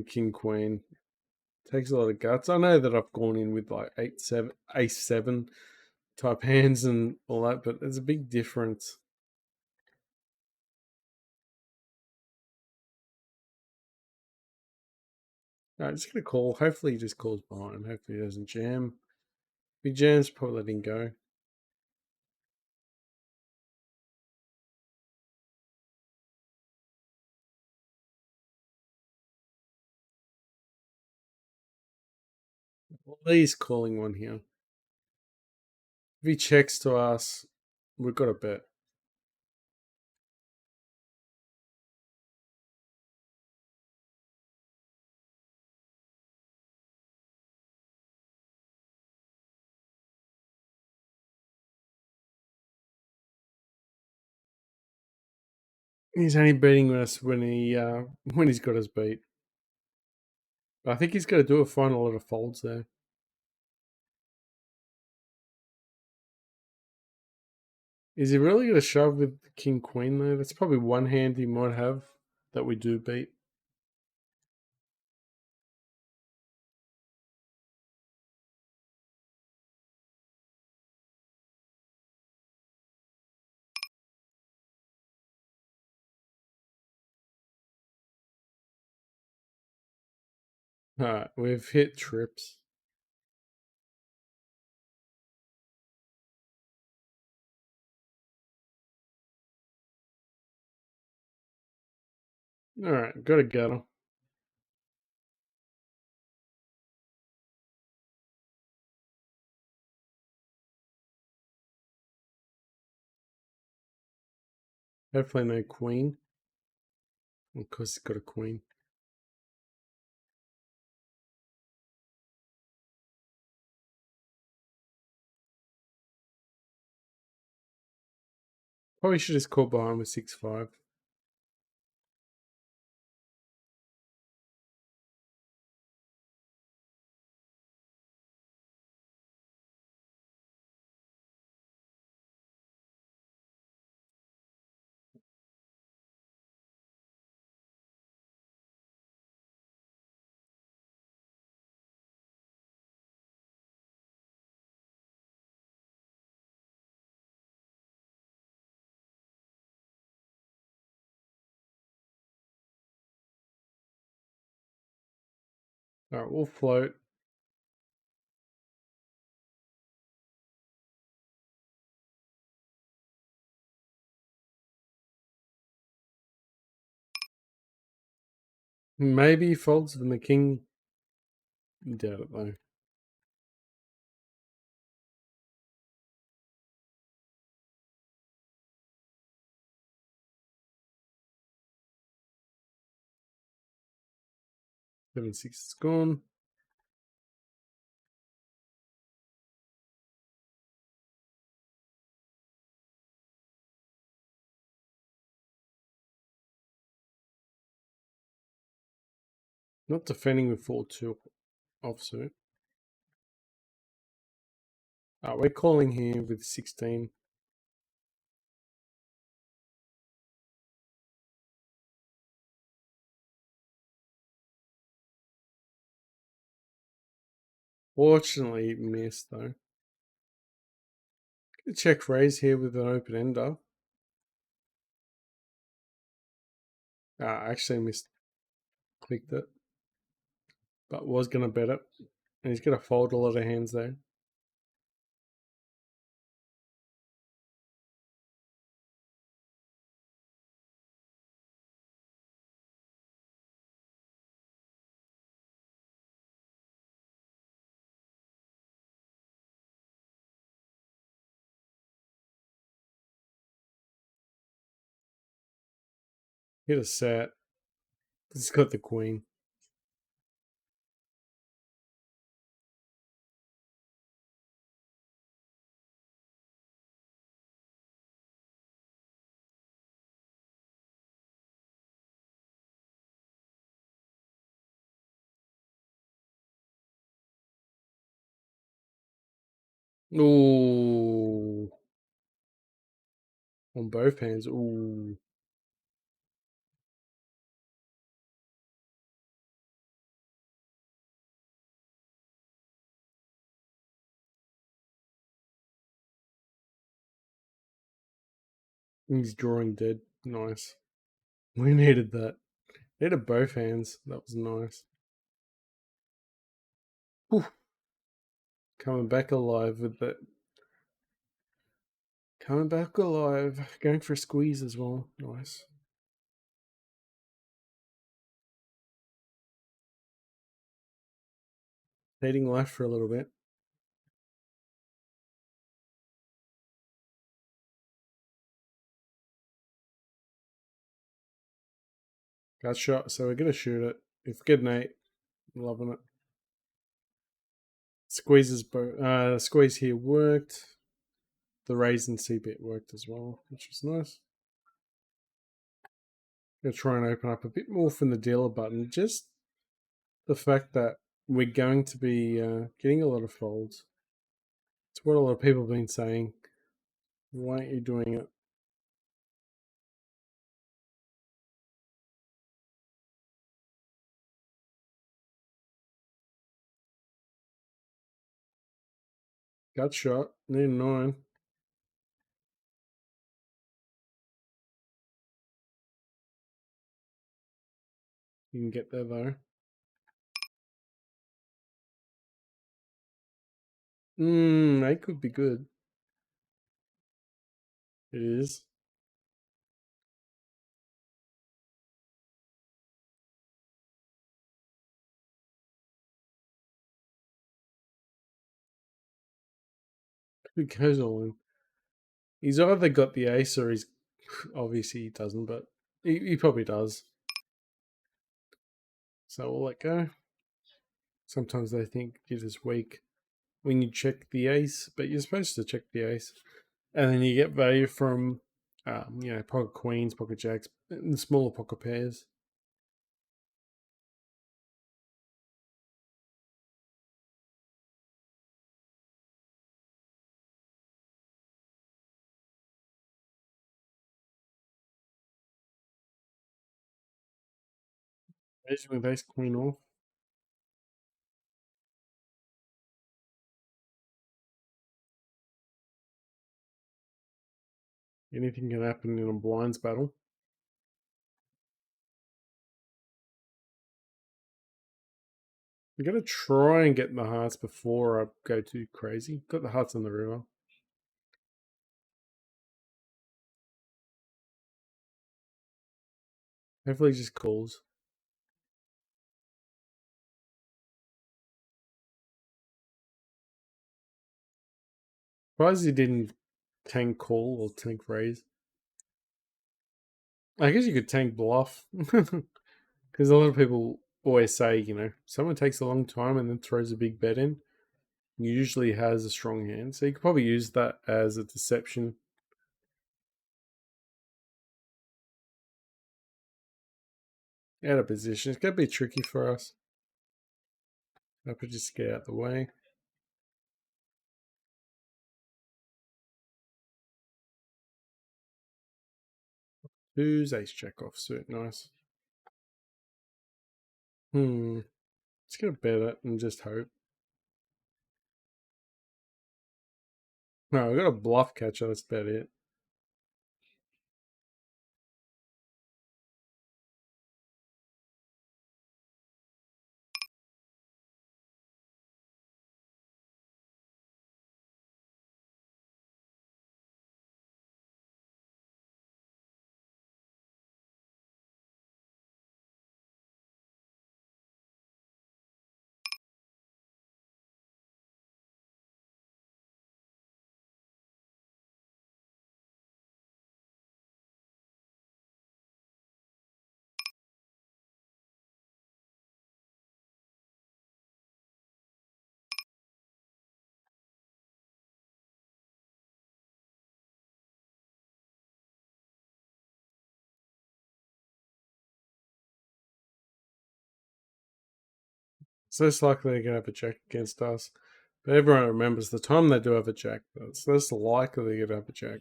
king queen takes a lot of guts. I know that I've gone in with like 8-7, ace 7 type hands and all that, but there's a big difference. Alright, just gonna call. Hopefully he just calls behind. Hopefully he doesn't jam. If he jams, probably let him go. Well, he's calling one here. If he checks to us, we've got a bet. He's only beating us when he's got us beat. But I think he's got to do a final lot of folds there. Is he really going to shove with king queen though? That's probably one hand he might have that we do beat. Alright, we've hit trips. Alright, got a gutter. Hopefully no queen. Of course, it's got a queen. Probably should just call behind with 6-5. Alright, we'll float. Maybe he folds and the king. Doubt it though. Seven six is gone. Not defending with 4-2 offsuit. We're calling here with 16. Fortunately, it missed though. Check raise here with an open ender. I actually missed clicked it, but was gonna bet it, and he's gonna fold a lot of hands there. Hit a set. He's got the queen. Ooh. On both hands. Ooh. He's drawing dead. Nice. We needed that. Needed both hands. That was nice. Ooh. Coming back alive with that. Coming back alive. Going for a squeeze as well. Nice. Hating life for a little bit. Got shot, so we're gonna shoot it. If we get an 8, loving it. Squeeze here worked. The raise and C-bet worked as well, which was nice. Gonna try and open up a bit more from the dealer button. Just the fact that we're going to be getting a lot of folds. It's what a lot of people have been saying. Why aren't you doing it? Got shot. Need a 9. You can get there though. That could be good. It is. It goes all in. He's either got the ace or he's obviously he doesn't, but he probably does. So we'll let go. Sometimes they think you're just weak when you check the ace, but you're supposed to check the ace, and then you get value from, pocket queens, pocket jacks, and smaller pocket pairs. Ace with ace queen off. Anything can happen in a blinds battle. I'm gonna try and get in the hearts before I go too crazy. Got the hearts on the river. Hopefully, he just calls. Surprised he didn't tank call or tank raise. I guess you could tank bluff. Because a lot of people always say, someone takes a long time and then throws a big bet in, usually has a strong hand. So you could probably use that as a deception. Out of position. It's going to be tricky for us. I could just get out the way. Who's ace jack off suit? Nice. Let's get a bet it and just hope. No, we got a bluff catcher. That's about it. It's less likely they're going to have a jack against us. But everyone remembers the time they do have a jack. It's less likely they're going to have a jack.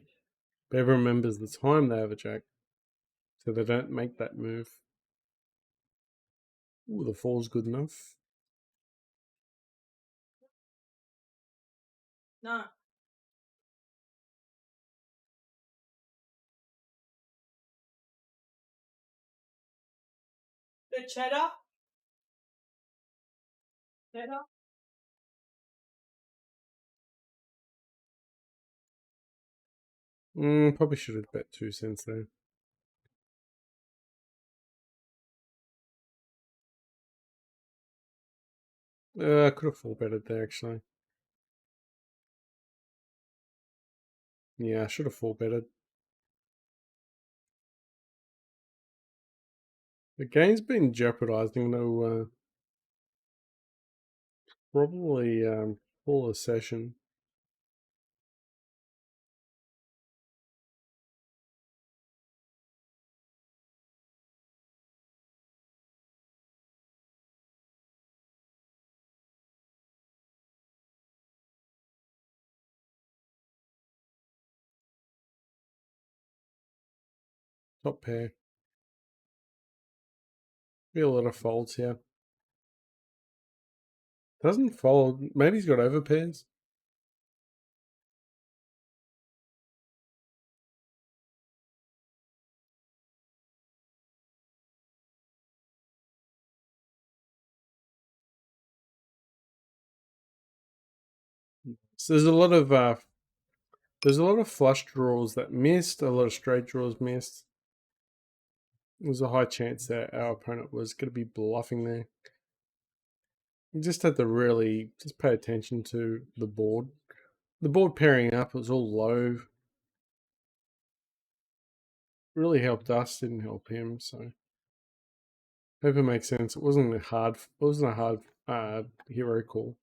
But everyone remembers the time they have a jack. So they don't make that move. Ooh, the fall's good enough. No. The cheddar? Cheddar? Probably should have bet 2 cents there. I could have full betted there actually. Yeah, I should have full betted. The game's been jeopardized. I'm going to probably call a session. Top pair. Be a lot of folds here. Doesn't fold. Maybe he's got overpairs. So there's a lot of flush draws that missed, a lot of straight draws missed. There's a high chance that our opponent was going to be bluffing there. You just had to really just pay attention to the board. The board pairing up, it was all low. Really helped us, didn't help him. So hope it makes sense. It wasn't a hard hero call.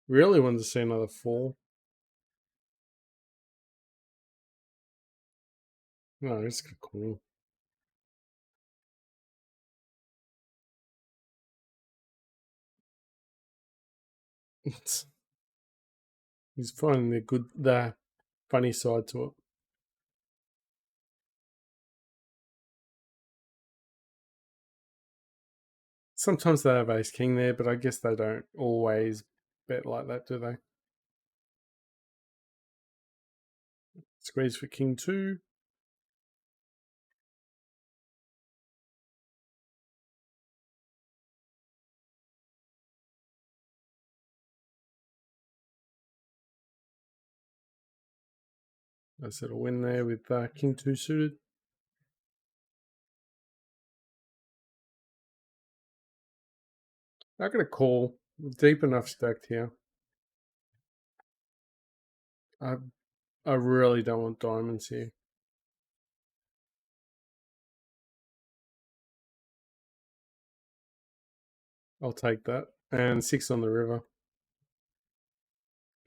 Really wanted to see another four. No, it's cool. He's finding the funny side to it. Sometimes they have ace king there, but I guess they don't always bet like that, do they? Squeeze for king two. I said a win there with king two suited. I'm gonna call. Deep enough stacked here. I I really don't want diamonds here. I'll take that. And six on the river.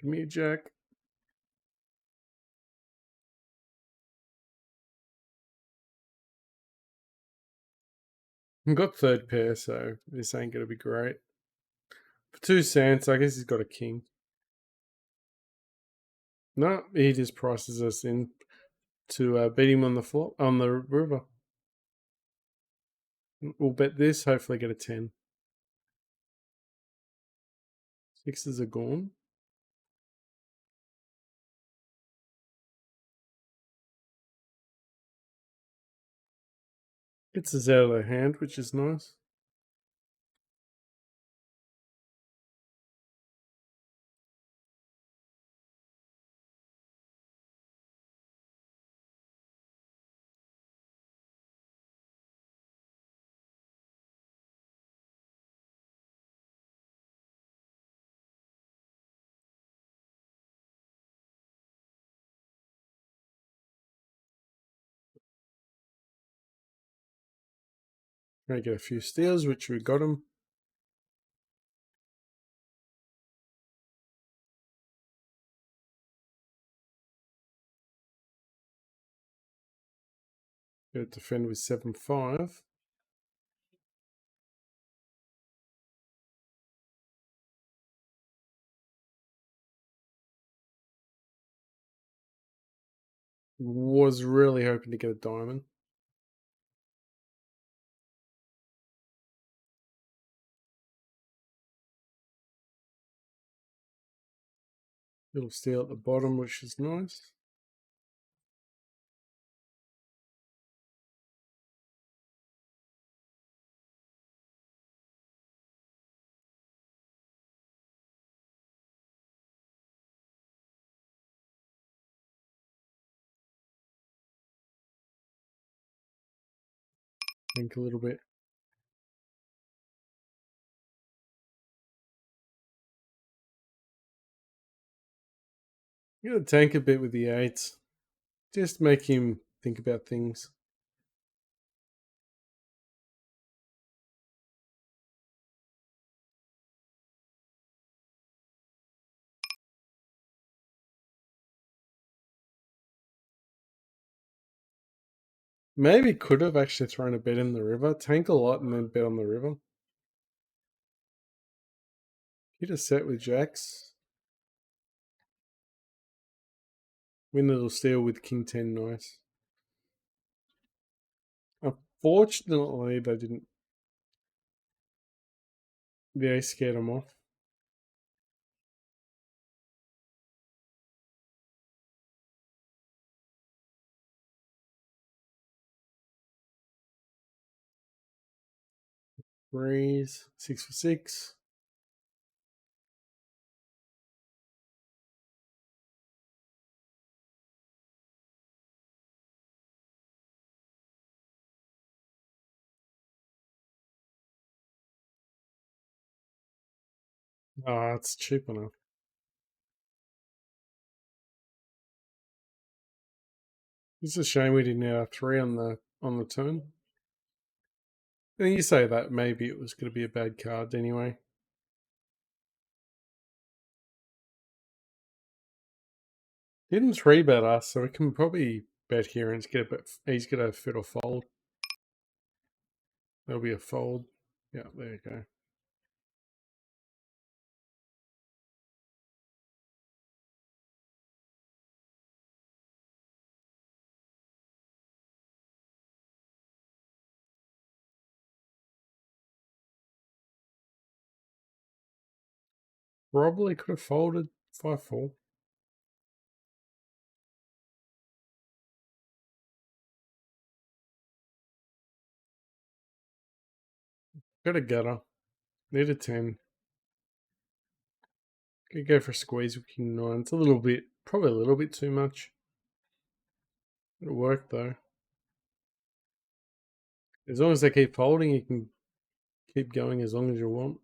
Give me a jack. I've got third pair, so this ain't gonna be great. For 2 cents, I guess he's got a king. No, he just prices us in to beat him on the flop on the river. We'll bet this. Hopefully, get a 10. Sixes are gone. Gets us out of their hand, which is nice. Trying to get a few steals, which we got them. Got to defend with 7-5. Was really hoping to get a diamond. Little steal at the bottom, which is nice. Think a little bit. You gotta tank a bit with the eights. Just make him think about things. Maybe could have actually thrown a bet in the river. Tank a lot and then bet on the river. Hit a set with jacks. Win little steal with King 10, nice. Unfortunately, they didn't. The ace scared them off. Breeze, 6 for 6. Oh, it's cheap enough. It's a shame we didn't have 3 on the turn. And you say that maybe it was going to be a bad card anyway. Didn't 3-bet us, so we can probably bet here and get a bit. He's going to fit or fold. There'll be a fold. Yeah, there you go. Probably could have folded 5-4. Got a gutter. Need a 10. Could go for a squeeze with King 9. It's a little bit, probably a little bit too much. It'll work though. As long as they keep folding, you can keep going as long as you want.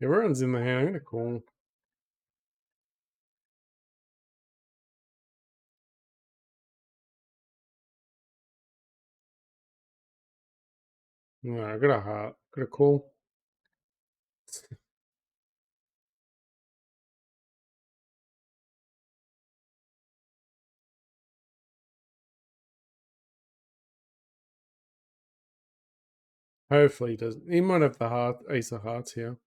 Everyone's in the hand. I'm going to call. No, I got a heart. Got a call. Hopefully he doesn't. He might have the heart, ace of hearts here.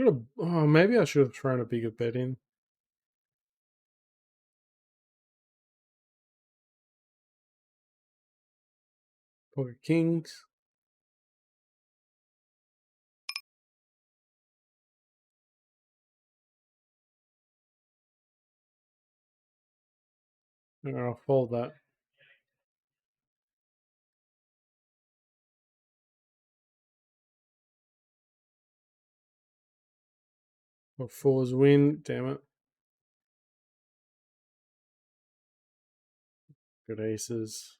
Oh, maybe I should have thrown a bigger bet in. Pocket kings. I'll fold that. Got 4s win. Damn it. Good aces.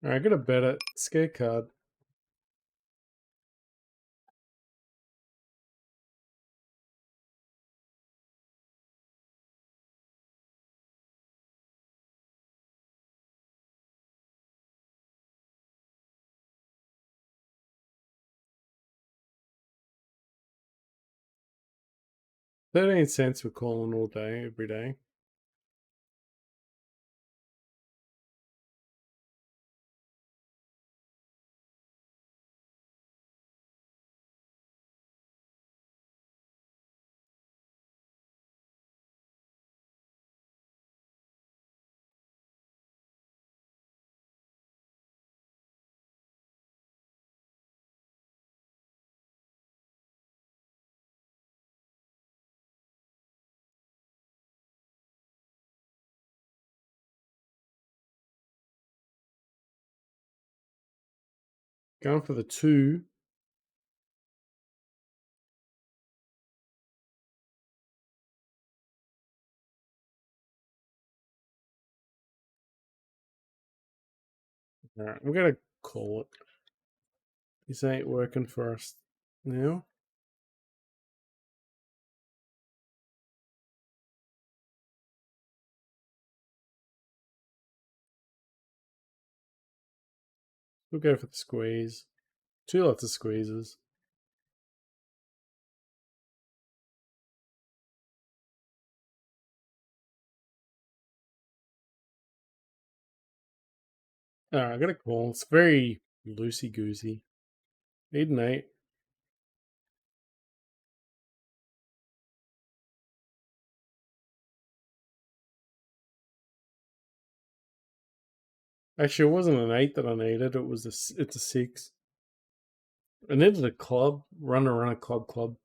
Alright, I got a bet at scare card. $0.13 we're calling all day, every day. Going for the 2. All right, I'm gonna call it. This ain't working for us now. We'll go for the squeeze. 2 lots of squeezes. All right, I got a call. It's very loosey goosey. Need an 8. Actually, it wasn't an 8 that I needed. It's a 6. I needed a club. Run around a club.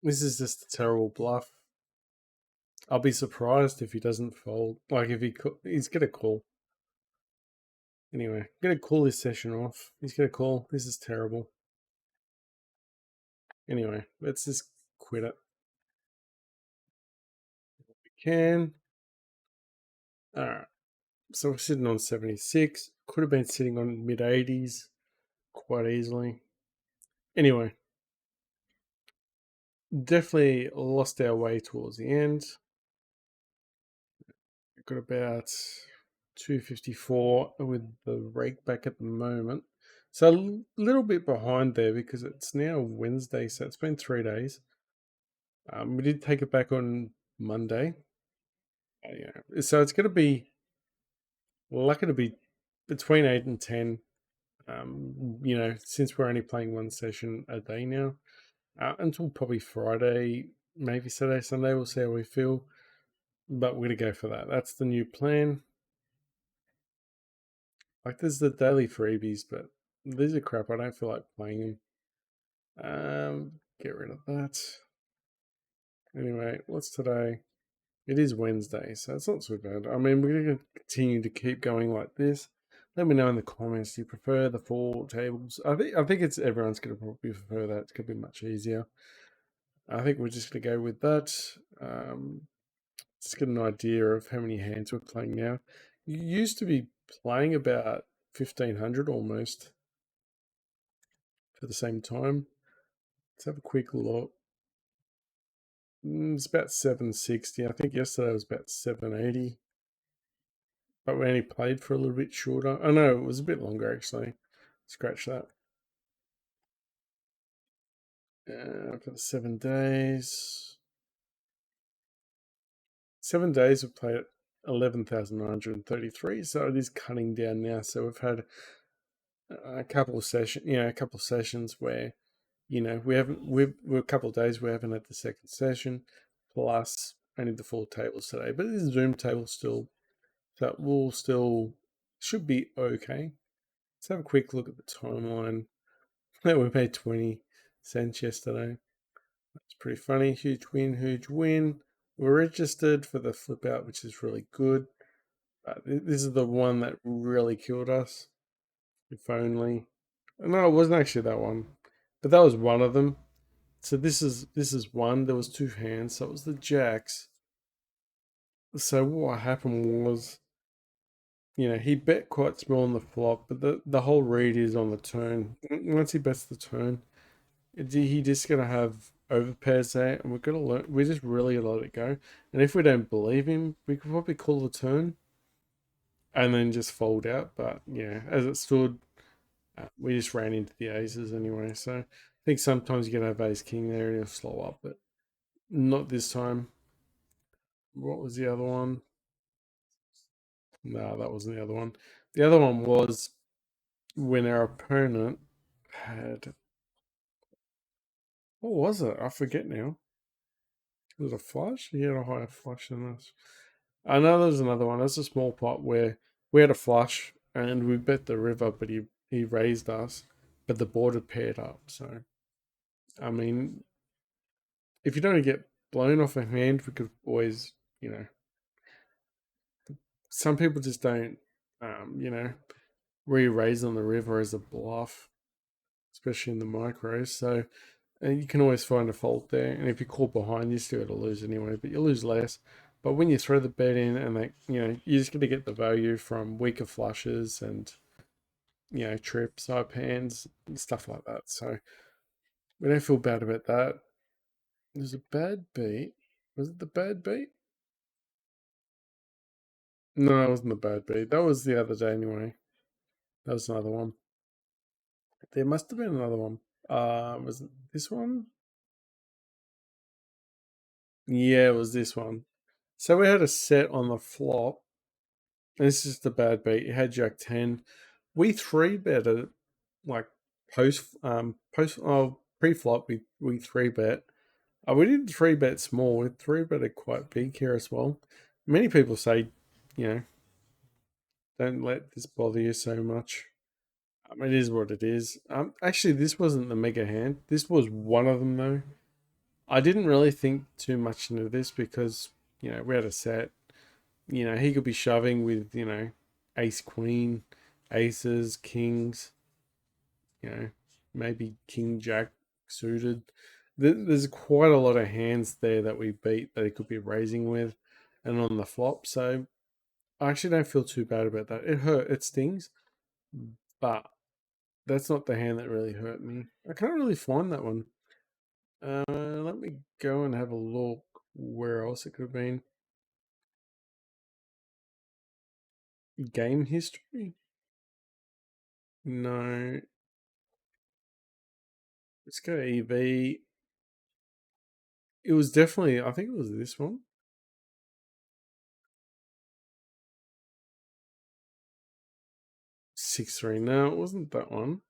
This is just a terrible bluff. I'll be surprised if he doesn't fold. Like if he's gonna call. Anyway, I'm gonna call this session off. He's gonna call. This is terrible. Anyway, let's just quit it. We can. All right. So we're sitting on 76. Could have been sitting on mid 80s quite easily. Anyway, definitely lost our way towards the end. Got about 254 with the rake back at the moment. So a little bit behind there because it's now Wednesday, so it's been 3 days. We did take it back on Monday. Yeah. So it's going to be lucky to be between 8 and 10. Since we're only playing one session a day now, until probably Friday, maybe Saturday, Sunday, we'll see how we feel. But we're going to go for that. That's the new plan. Like, there's the daily freebies, but these are crap. I don't feel like playing them. Get rid of that. Anyway, what's today? It is Wednesday, so it's not so bad. I mean, we're going to continue to keep going like this. Let me know in the comments. Do you prefer the 4 tables? I think it's everyone's going to probably prefer that. It's going to be much easier. I think we're just going to go with that. Just get an idea of how many hands we're playing now. You used to be playing about 1,500 almost for the same time. Let's have a quick look. It's about 760. I think yesterday was about 780. But we only played for a little bit shorter. Oh no, it was a bit longer actually. Scratch that. For the 7 days. 7 days we've played at 11,933. So it is cutting down now. So we've had a couple of sessions where, we're a couple of days we haven't had the second session, plus only the 4 tables today. But this Zoom table still, that will still should be okay. Let's have a quick look at the timeline. We made 20 cents yesterday. That's pretty funny. Huge win. We're registered for the flip out, which is really good. This is the one that really killed us. If only. No, it wasn't actually that one, but that was one of them. So this is one. There was 2 hands. So it was the jacks. So what happened was, he bet quite small on the flop, but the whole read is on the turn. Once he bets the turn, he just gonna have overpairs there, and we're gonna learn. We just really gotta let it go. And if we don't believe him, we could probably call the turn, and then just fold out. But yeah, as it stood, we just ran into the aces anyway. So I think sometimes you can have ace king there and he'll slow up, but not this time. What was the other one? No, that wasn't the other one. The other one was when our opponent had. What was it? I forget now. Was it a flush? He had a higher flush than us. I know there's another one. That's a small pot where we had a flush and we bet the river, but he raised us. but the board had paired up. So, I mean, if you don't get blown off a hand, we could always, you know, some people just don't, you know, re-raise on the river as a bluff, especially in the micros. So, and you can always find a fault there. And if you call behind, you still got to lose anyway, but you lose less. But when you throw the bet in and they, you know, you're just going to get the value from weaker flushes and, you know, trips, high hands, and stuff like that. So we don't feel bad about that. There's a bad beat. Was it the bad beat? No, it wasn't the bad beat. That was the other day anyway. That was another one. There must have been another one. Was it this one? Yeah, it was this one. So we had a set on the flop. This is the bad beat. You had Jack 10. We three betted like pre flop we three bet. We didn't three bet small, we three betted quite big here as well. Many people say, you know, don't let this bother you so much. It is what it is. Actually, this wasn't the mega hand. This was one of them though. I didn't really think too much into this because you know we had a set. You know he could be shoving with you know ace queen, aces, kings. You know maybe king jack suited. There's quite a lot of hands there that we beat that he could be raising with, and on the flop. So I actually don't feel too bad about that. It hurt. It stings, but that's not the hand that really hurt me. I can't really find that one. Let me go and have a look where else it could have been. Game history? No. Let's go EV. It was definitely, I think it was this one. 6-3. No, it wasn't that one.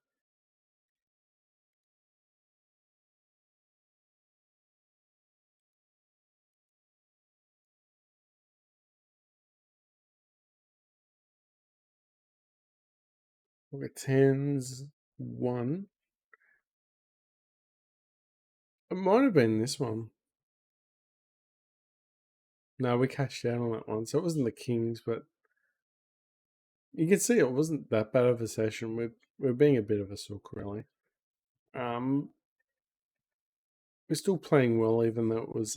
Okay, tens, one. It might have been this one. No, we cashed out on that one. So it wasn't the Kings, but you can see it wasn't that bad of a session. We're being a bit of a sook, really. Um, we're still playing well, even though it was.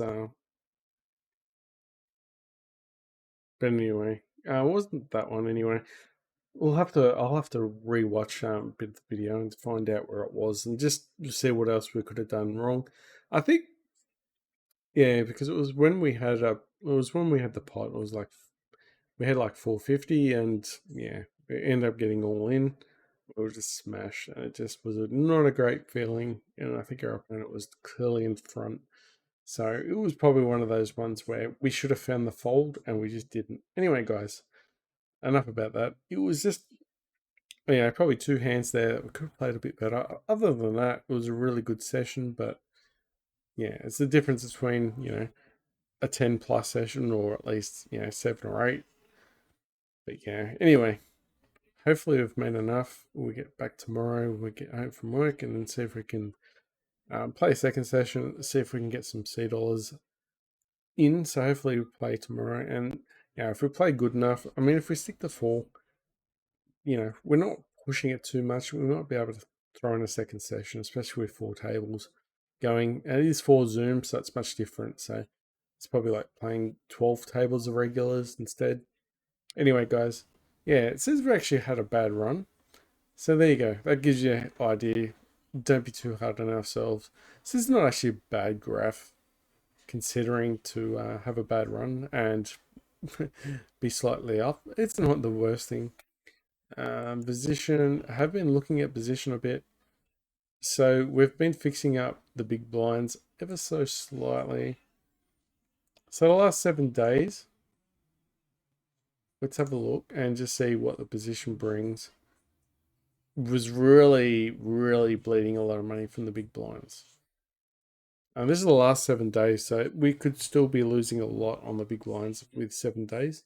But anyway, it wasn't that one anyway. We'll have to. I'll have to rewatch a bit of the video and find out where it was, and just see what else we could have done wrong. I think, yeah, because it was when we had a. It was when we had the pot. It was like we had like 450, and yeah, we ended up getting all in. We were just smashed, and it just was not a great feeling. And I think our opponent was clearly in front, so it was probably one of those ones where we should have found the fold, and we just didn't. Anyway, guys, enough about that. It was just yeah, probably two hands there that we could have played a bit better. Other than that, it was a really good session, but yeah, it's the difference between, you know, a 10 plus session or at least, you know, 7 or 8. But yeah, anyway, hopefully we've made enough. We get back tomorrow, we get home from work and then see if we can play a second session, see if we can get some $C in. So hopefully we play tomorrow. And yeah, if we play good enough, I mean, if we stick to 4, you know, we're not pushing it too much. We might be able to throw in a second session, especially with 4 tables going. And it is 4 Zooms, so it's much different. So it's probably like playing 12 tables of regulars instead. Anyway, guys, yeah, it says we actually had a bad run. So there you go. That gives you an idea. Don't be too hard on ourselves. So this is not actually a bad graph considering to have a bad run and be slightly up. It's not the worst thing. Position, I have been looking at position a bit. So we've been fixing up the big blinds ever so slightly. So the last 7 days, let's have a look and just see what the position brings. Was really, really bleeding a lot of money from the big blinds. And this is the last 7 days, so we could still be losing a lot on the big blinds with 7 days.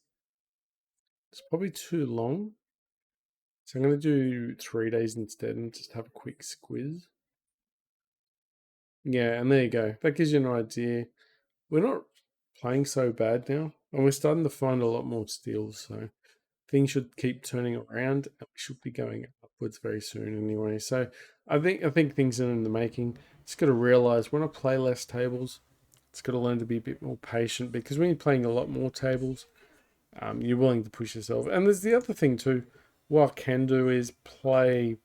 It's probably too long. So I'm going to do 3 days instead and just have a quick squiz. Yeah, and there you go. That gives you an idea. We're not playing so bad now, and we're starting to find a lot more steals. So things should keep turning around, and we should be going upwards very soon anyway. So I think things are in the making. Just got to realize when I play less tables, it's got to learn to be a bit more patient because when you're playing a lot more tables, you're willing to push yourself. And there's the other thing too. What I can do is play,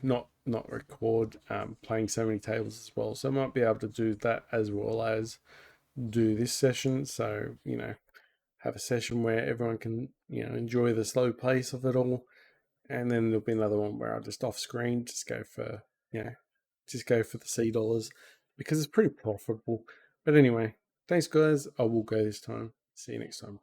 not record playing so many tables as well. So I might be able to do that as well as do this session. So have a session where everyone can enjoy the slow pace of it all, and then there'll be another one where I'll just off screen just go for just go for the $C because it's pretty profitable. But anyway, thanks guys. I will go this time. See you next time.